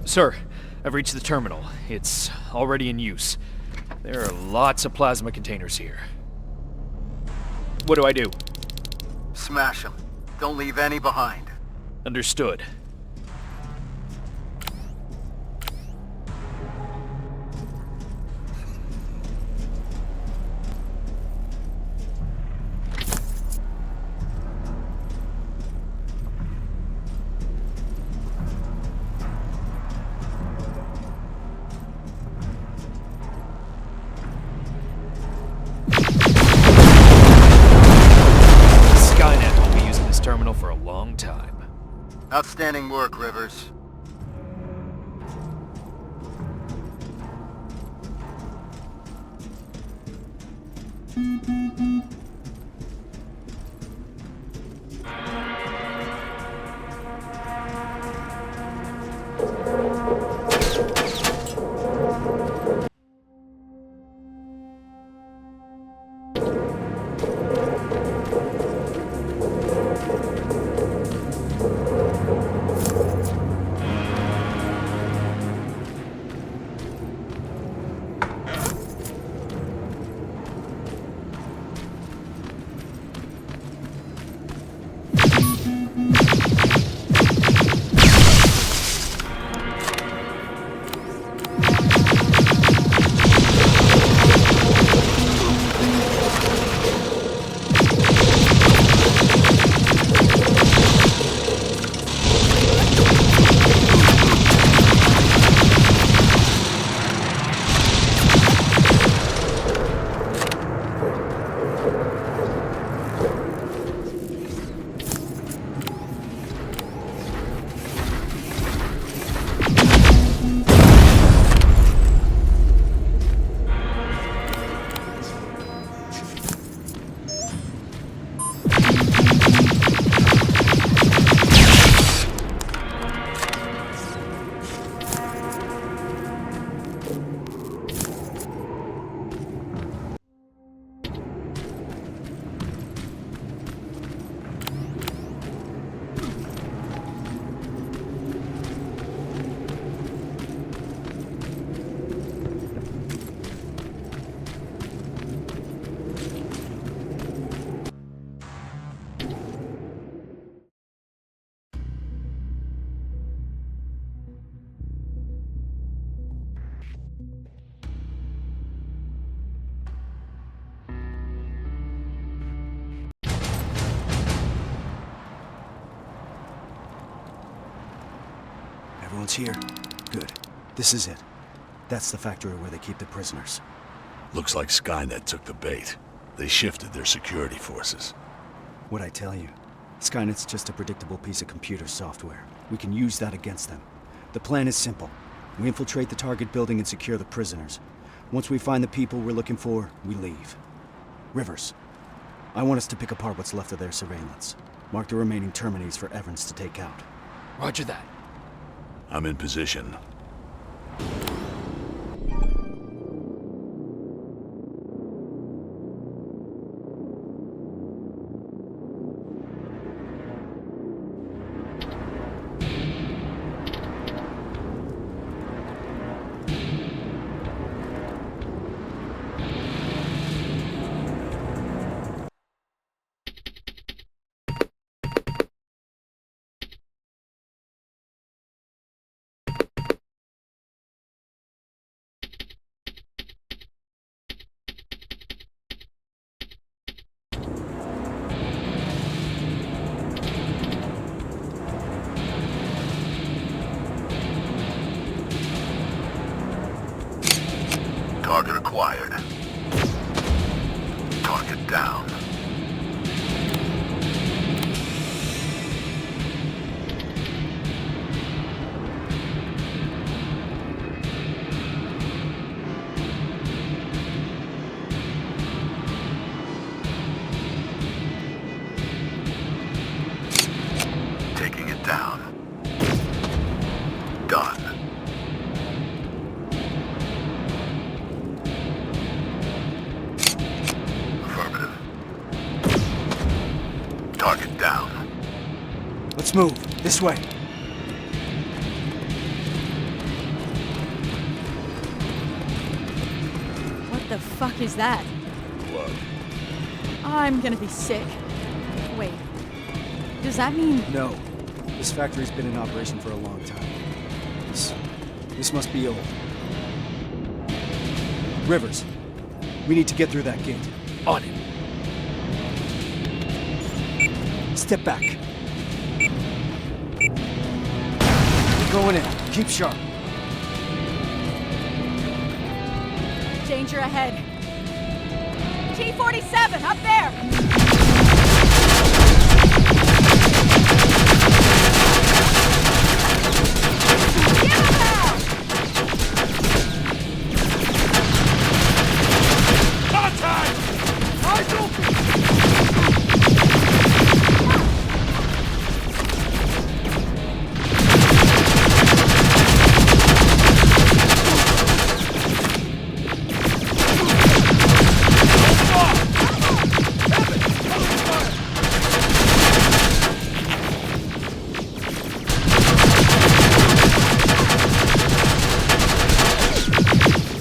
Sir, I've reached the terminal. It's already in use. There are lots of plasma containers here. What do I do? Smash them. Don't leave any behind. Understood. Skynet will be using this terminal for a long time. Outstanding work, Rivers. Everyone's here? Good. This is it. That's the factory where they keep the prisoners. Looks like Skynet took the bait. They shifted their security forces. What'd I tell you? Skynet's just a predictable piece of computer software. We can use that against them. The plan is simple. We infiltrate the target building and secure the prisoners. Once we find the people we're looking for, we leave. Rivers, I want us to pick apart what's left of their surveillance. Mark the remaining Terminates for Evans to take out. Roger that. I'm in position. acquired. Target down. Taking it down. Done. Affirmative. Target down. Let's move. This way. What the fuck is that? Blood. I'm gonna be sick. Wait. Does that mean... No. This factory's been in operation for a long time. This must be old. Rivers, we need to get through that gate. On it. Step back. We're going in. Keep sharp. Danger ahead. T-47, up there! Give him hell! Contact! Eyes open!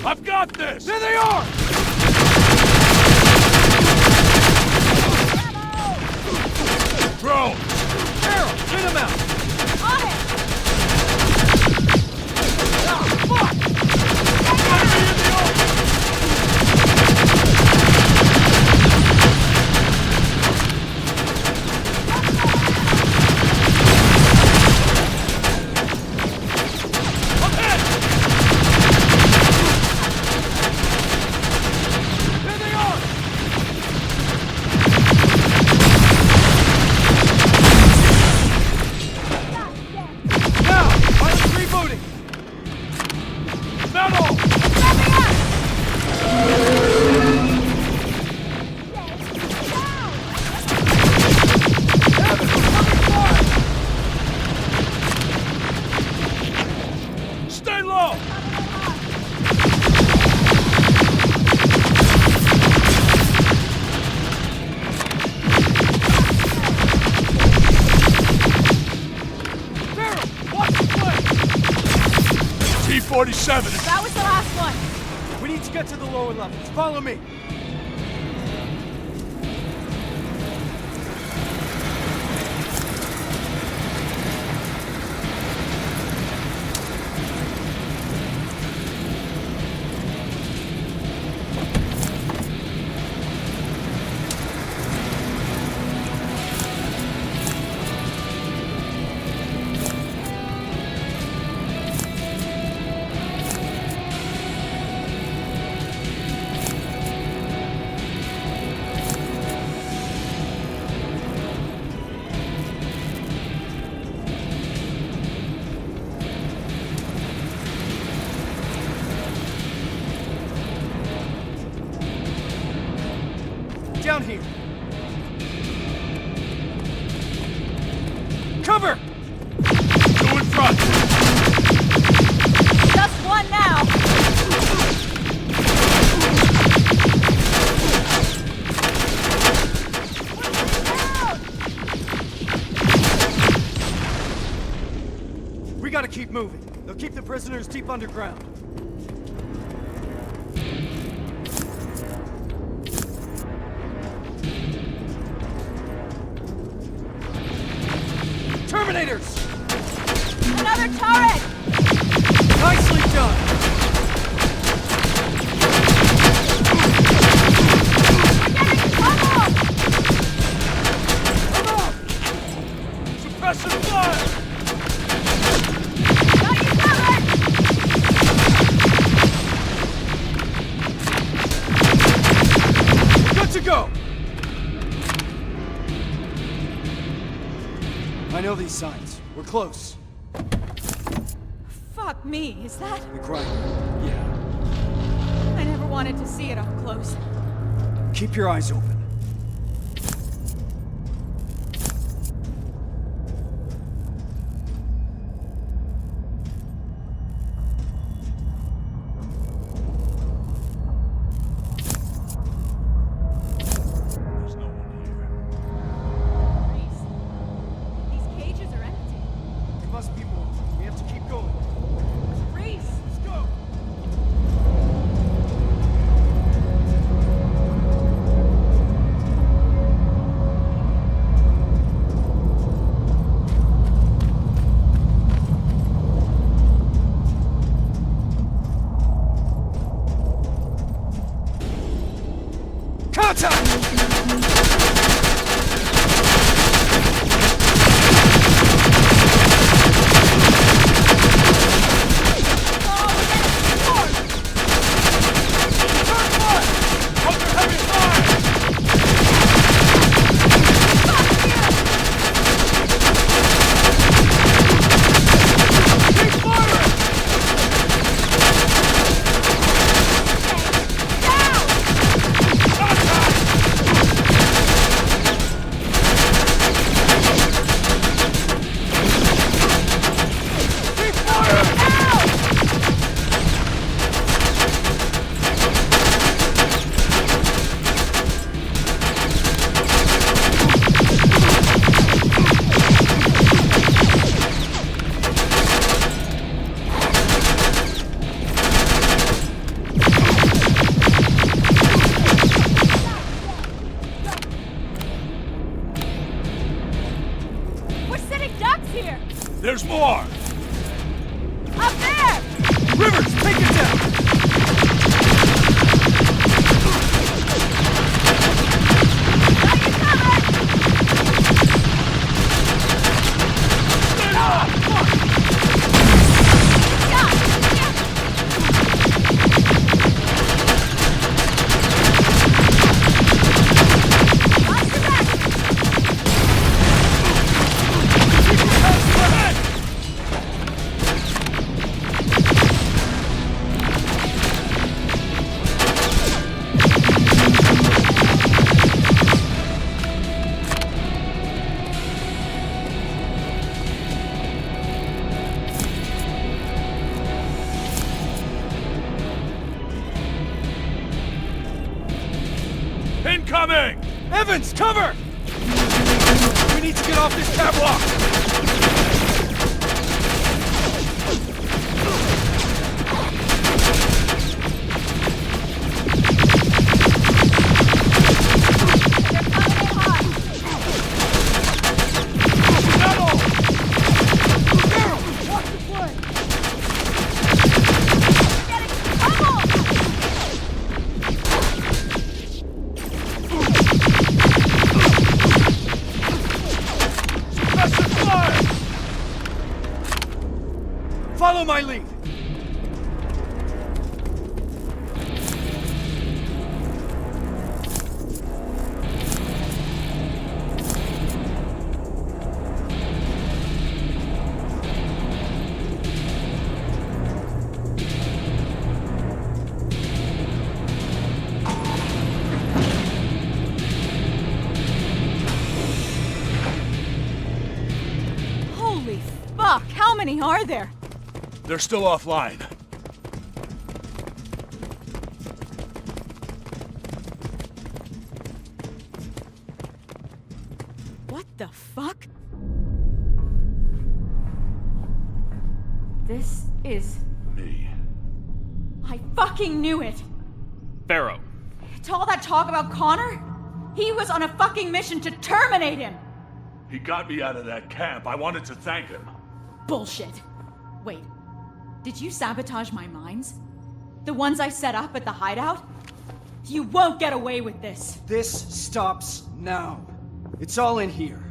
I've got this! There they are! Drone! Carol, hit him out! On it! Ah, fuck! Enemy in the open! I'm hit! There they are! Now! Pilot's rebooting! Metal! Stay low! Barrel! Watch the flank! T-47 is... That was the last one! We need to get to the lower levels. Follow me. Down here. Cover! Two in front! Just one now! We gotta keep moving. They'll keep the prisoners deep underground. Terminators! Another turret! Nicely done! We're getting pummeled! Come on! Suppressive fire! Got you covered! know these signs. We're close. Fuck me, is that? The grinder. Yeah. I never wanted to see it up close. Keep your eyes open. There's more! Up there! Rivers, take it down! Incoming! Evans, cover! We need to get off this catwalk! Follow my lead! Holy fuck, how many are there? They're still offline. What the fuck? This is... Me. I fucking knew it! Pharaoh. To all that talk about Connor? He was on a fucking mission to terminate him! He got me out of that camp. I wanted to thank him. Bullshit. Wait. Did you sabotage my mines? The ones I set up at the hideout? You won't get away with this! This stops now. It's all in here.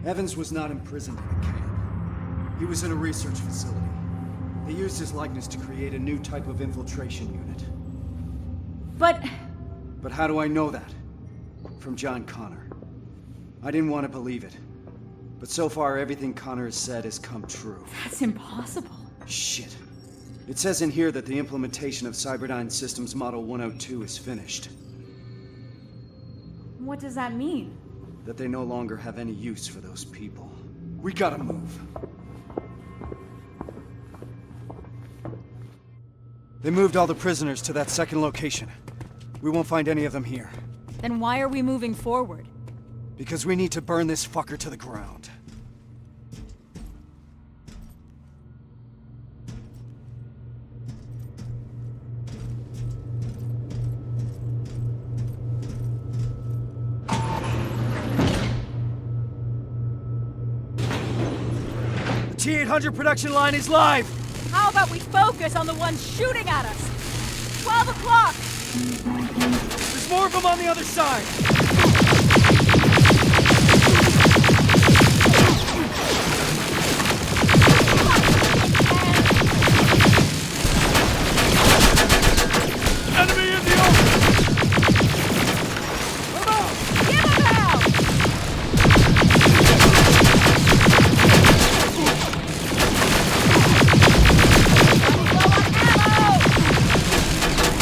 Evans was not imprisoned in a camp. He was in a research facility. They used his likeness to create a new type of infiltration unit. But how do I know that? From John Connor. I didn't want to believe it. But so far, everything Connor has said has come true. That's impossible. Shit. It says in here that the implementation of Cyberdyne Systems Model 102 is finished. What does that mean? That they no longer have any use for those people. We gotta move. They moved all the prisoners to that second location. We won't find any of them here. Then why are we moving forward? Because we need to burn this fucker to the ground. The T-800 production line is live! How about we focus on the ones shooting at us? 12 o'clock! There's more of them on the other side! Enemy in the open! Come on! Give him hell!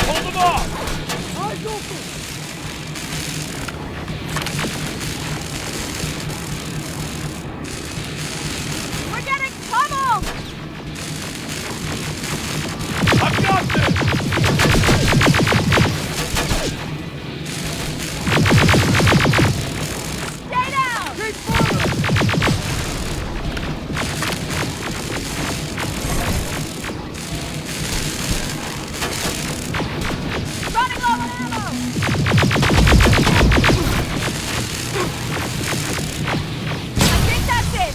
Hold them off! We're getting pummeled! I've got this! Stay down! Keep firing! Running low on ammo! I think that's it!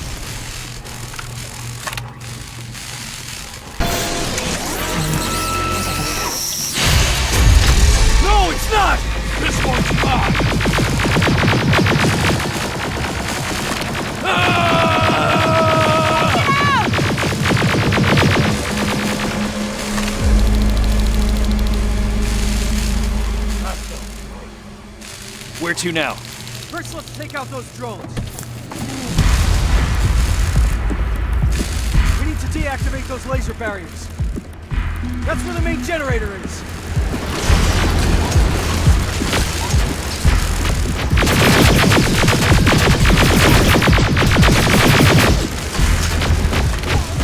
No, it's not! This one's mine! Where to now? First, let's take out those drones. We need to deactivate those laser barriers. That's where the main generator is.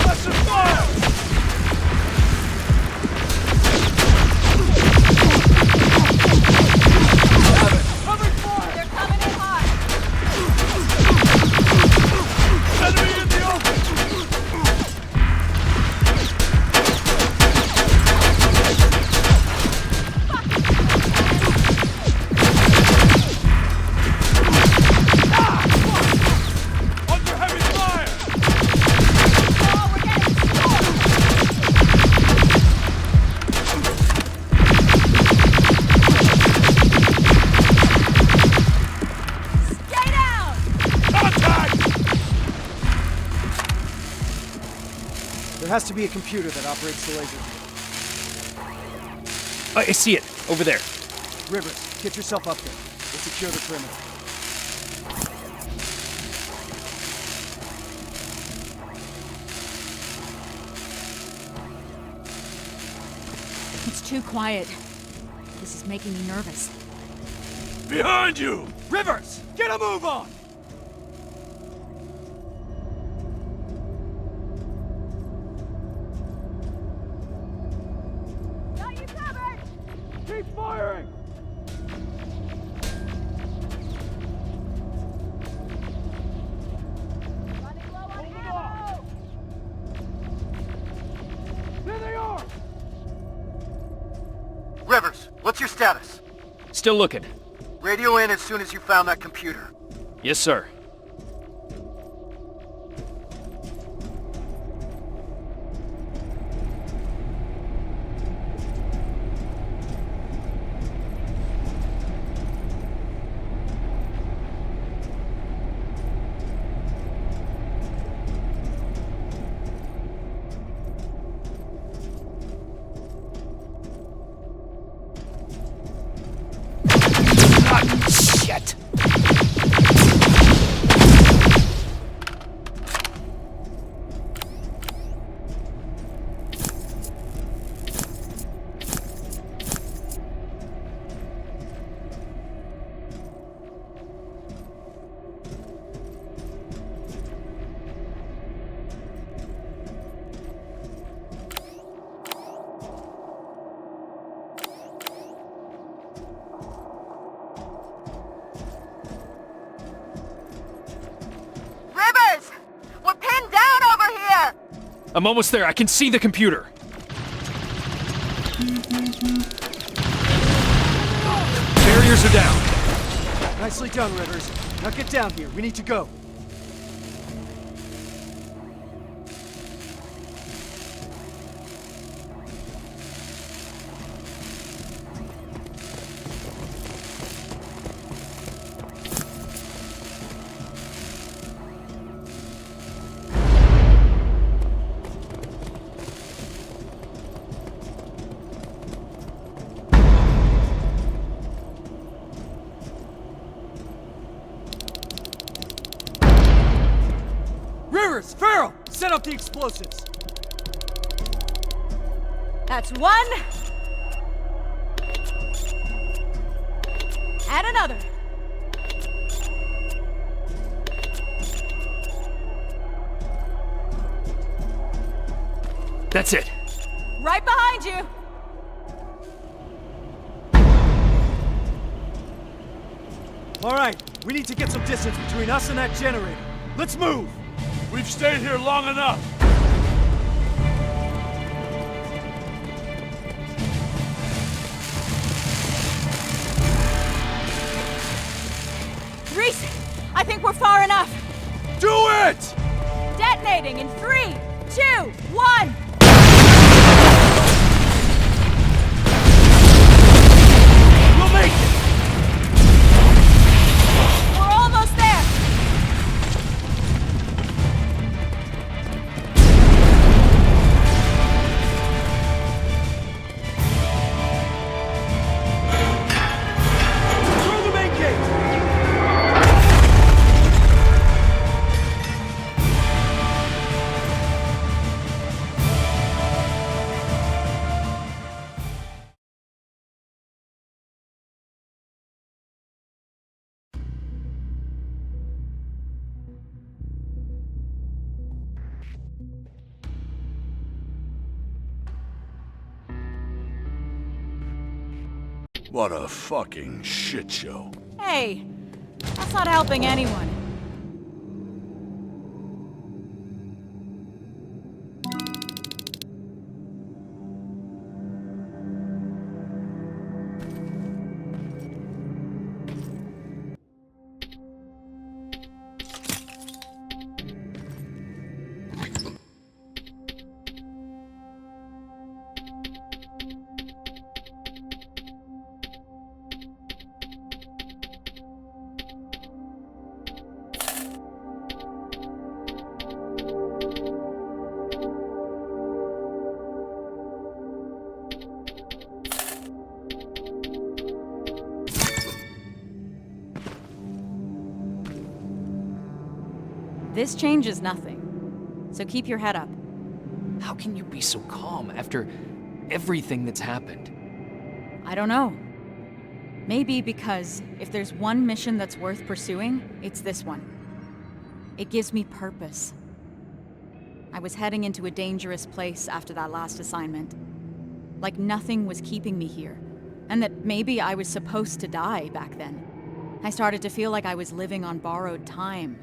Lesson fire! They're coming in hot! Enemy in the open! Under heavy fire! Oh, we're getting swarmed! Stay down! Contact! There has to be a computer that operates the laser. I see it. Over there. Rivers, get yourself up there. We'll secure the perimeter. It's too quiet. This is making me nervous. Behind you! Rivers, get a move on! Got you covered! Keep firing! Running low on Hold them ammo! There they are! Rivers, what's your status? Still looking. Radio in as soon as you found that computer. Yes, sir. Shit! Rivers! We're pinned down over here! I'm almost there. I can see the computer. Barriers are down. Nicely done, Rivers. Now get down here. We need to go. Rivers, Farrell, set up the explosives. That's one. And another. That's it. Right behind you. All right, we need to get some distance between us and that generator. Let's move. We've stayed here long enough. Reese, I think we're far enough. Do it! Detonating in 3, 2, 1. We'll make it! We're almost there. Through the main gate. What a fucking shit show. Hey, that's not helping anyone. This changes nothing, so keep your head up. How can you be so calm after everything that's happened? I don't know. Maybe because if there's one mission that's worth pursuing, it's this one. It gives me purpose. I was heading into a dangerous place after that last assignment. Like nothing was keeping me here, and that maybe I was supposed to die back then. I started to feel like I was living on borrowed time.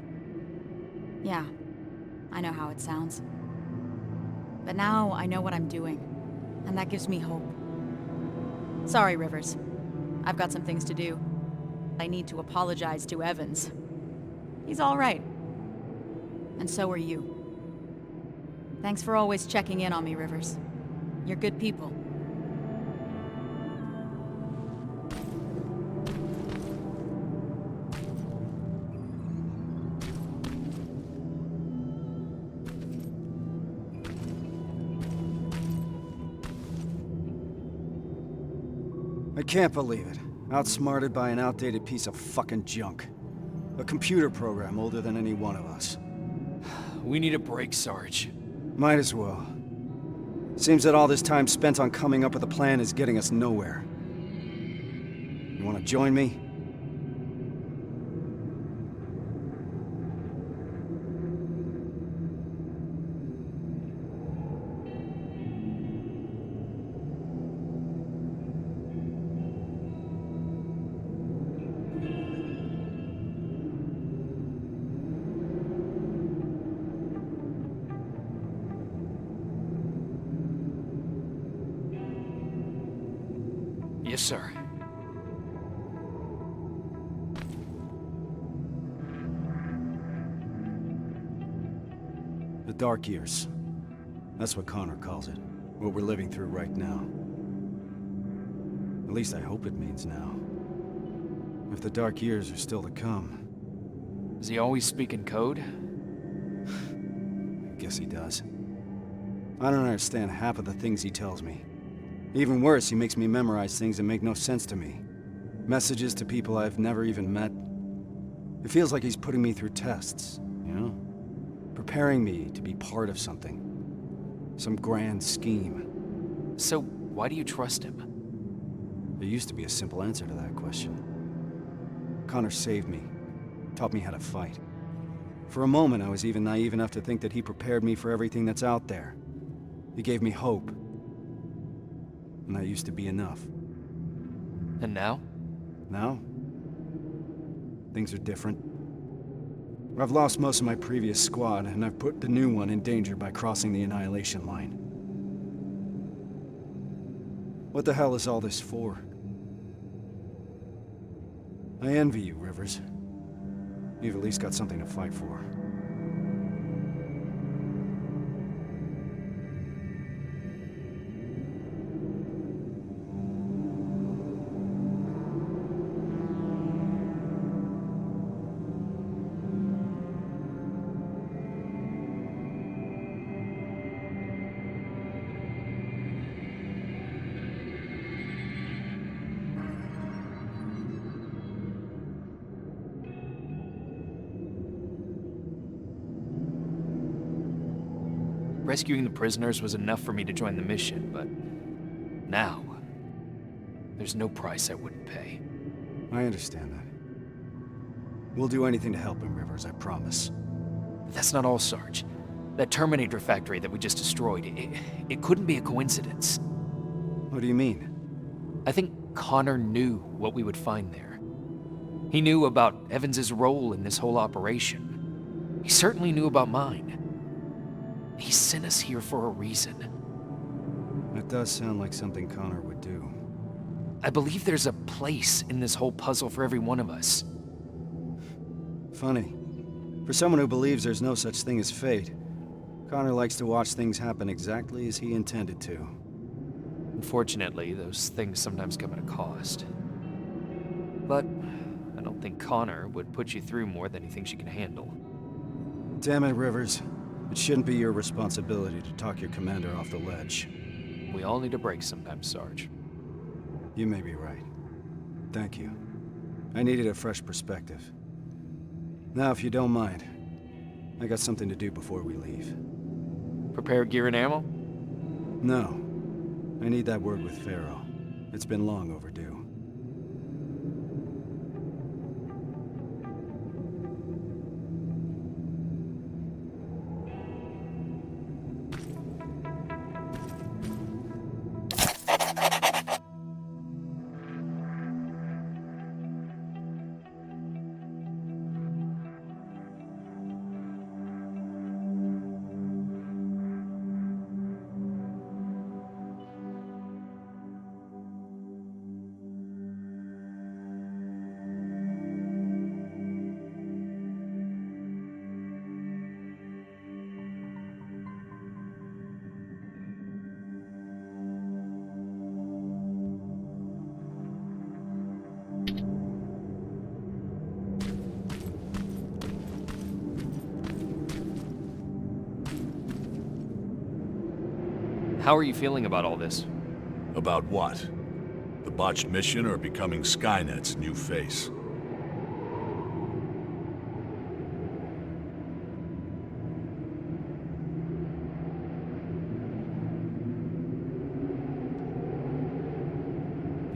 Yeah, I know how it sounds. But now I know what I'm doing, and that gives me hope. Sorry, Rivers. I've got some things to do. I need to apologize to Evans. He's all right. And so are you. Thanks for always checking in on me, Rivers. You're good people. I can't believe it. Outsmarted by an outdated piece of fucking junk. A computer program older than any one of us. We need a break, Sarge. Might as well. Seems that all this time spent on coming up with a plan is getting us nowhere. You wanna join me? Yes, sir. The dark years. That's what Connor calls it. What we're living through right now. At least I hope it means now. If the dark years are still to come. Does he always speak in code? I guess he does. I don't understand half of the things he tells me. Even worse, he makes me memorize things that make no sense to me. Messages to people I've never even met. It feels like he's putting me through tests, you know? Preparing me to be part of something. Some grand scheme. So, why do you trust him? There used to be a simple answer to that question. Connor saved me. Taught me how to fight. For a moment, I was even naive enough to think that he prepared me for everything that's out there. He gave me hope. And that used to be enough. And now? Now? Things are different. I've lost most of my previous squad, and I've put the new one in danger by crossing the annihilation line. What the hell is all this for? I envy you, Rivers. You've at least got something to fight for. Rescuing the prisoners was enough for me to join the mission, but now, there's no price I wouldn't pay. I understand that. We'll do anything to help him, Rivers, I promise. That's not all, Sarge. That Terminator factory that we just destroyed, it couldn't be a coincidence. What do you mean? I think Connor knew what we would find there. He knew about Evans's role in this whole operation. He certainly knew about mine. He sent us here for a reason. That does sound like something Connor would do. I believe there's a place in this whole puzzle for every one of us. Funny. For someone who believes there's no such thing as fate, Connor likes to watch things happen exactly as he intended to. Unfortunately, those things sometimes come at a cost. But I don't think Connor would put you through more than he thinks you can handle. Damn it, Rivers. It shouldn't be your responsibility to talk your commander off the ledge. We all need a break sometimes, Sarge. You may be right. Thank you. I needed a fresh perspective. Now, if you don't mind, I got something to do before we leave. Prepare gear and ammo? No. I need that word with Pharaoh. It's been long overdue. How are you feeling about all this? About what? The botched mission or becoming Skynet's new face?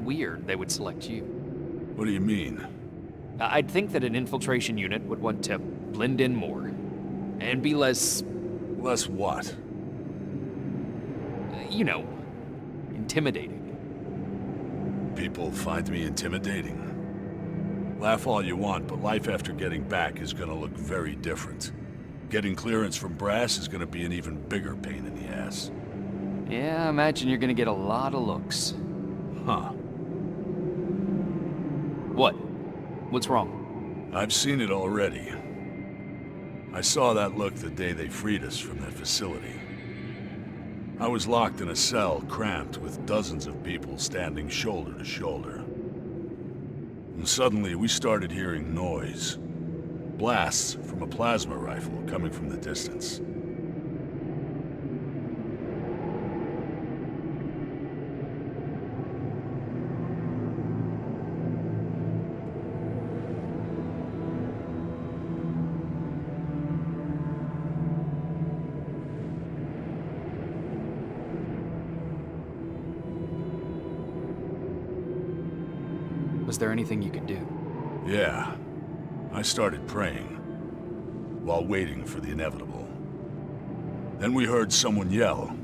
Weird they would select you. What do you mean? I'd think that an infiltration unit would want to blend in more. And be less... Less what? You know, intimidating. People find me intimidating. Laugh all you want, but life after getting back is gonna look very different. Getting clearance from Brass is gonna be an even bigger pain in the ass. Yeah, I imagine you're gonna get a lot of looks. Huh. What? What's wrong? I've seen it already. I saw that look the day they freed us from that facility. I was locked in a cell, cramped, with dozens of people standing shoulder to shoulder. And suddenly we started hearing noise. Blasts from a plasma rifle coming from the distance. Was there anything you could do? Yeah. I started praying, while waiting for the inevitable. Then we heard someone yell.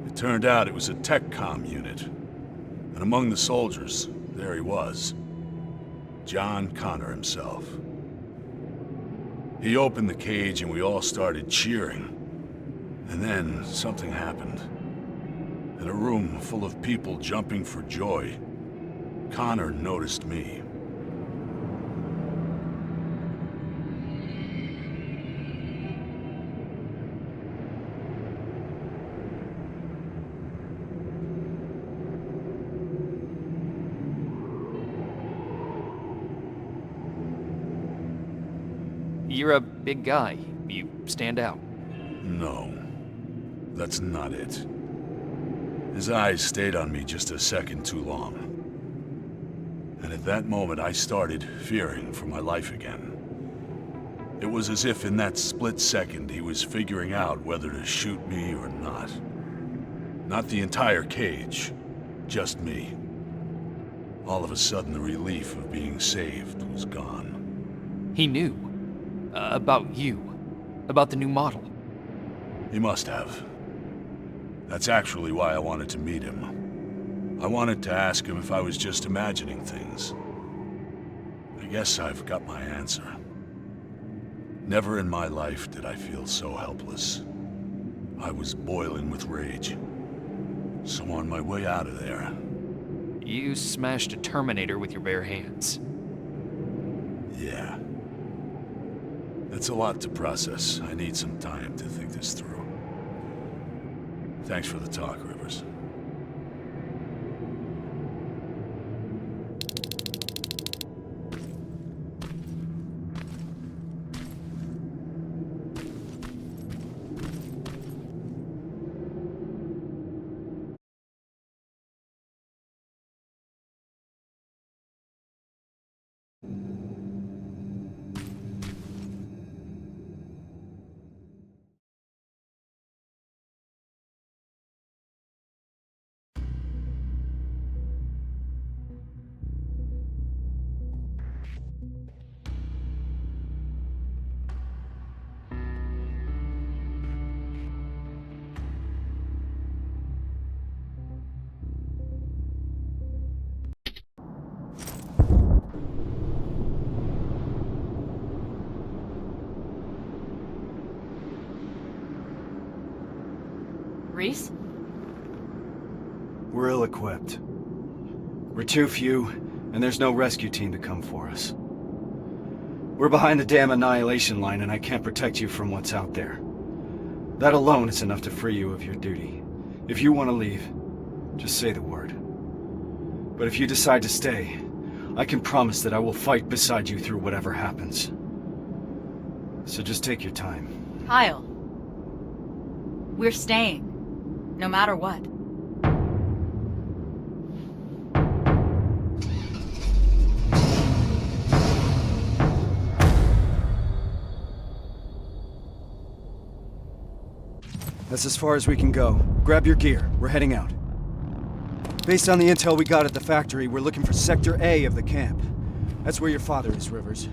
It turned out it was a tech-com unit. And among the soldiers, there he was. John Connor himself. He opened the cage and we all started cheering. And then something happened. In a room full of people jumping for joy, Connor noticed me. You're a big guy. You stand out. No, that's not it. His eyes stayed on me just a second too long. And at that moment, I started fearing for my life again. It was as if in that split second, he was figuring out whether to shoot me or not. Not the entire cage, just me. All of a sudden, the relief of being saved was gone. He knew. About you. About the new model. He must have. That's actually why I wanted to meet him. I wanted to ask him if I was just imagining things. I guess I've got my answer. Never in my life did I feel so helpless. I was boiling with rage. So on my way out of there... You smashed a Terminator with your bare hands. Yeah. It's a lot to process. I need some time to think this through. Thanks for the talk, Rivers. Reese? We're ill-equipped. We're too few, and there's no rescue team to come for us. We're behind the damn annihilation line, and I can't protect you from what's out there. That alone is enough to free you of your duty. If you want to leave, just say the word. But if you decide to stay, I can promise that I will fight beside you through whatever happens. So just take your time. Kyle. We're staying. No matter what. That's as far as we can go. Grab your gear. We're heading out. Based on the intel we got at the factory, we're looking for Sector A of the camp. That's where your father is, Rivers.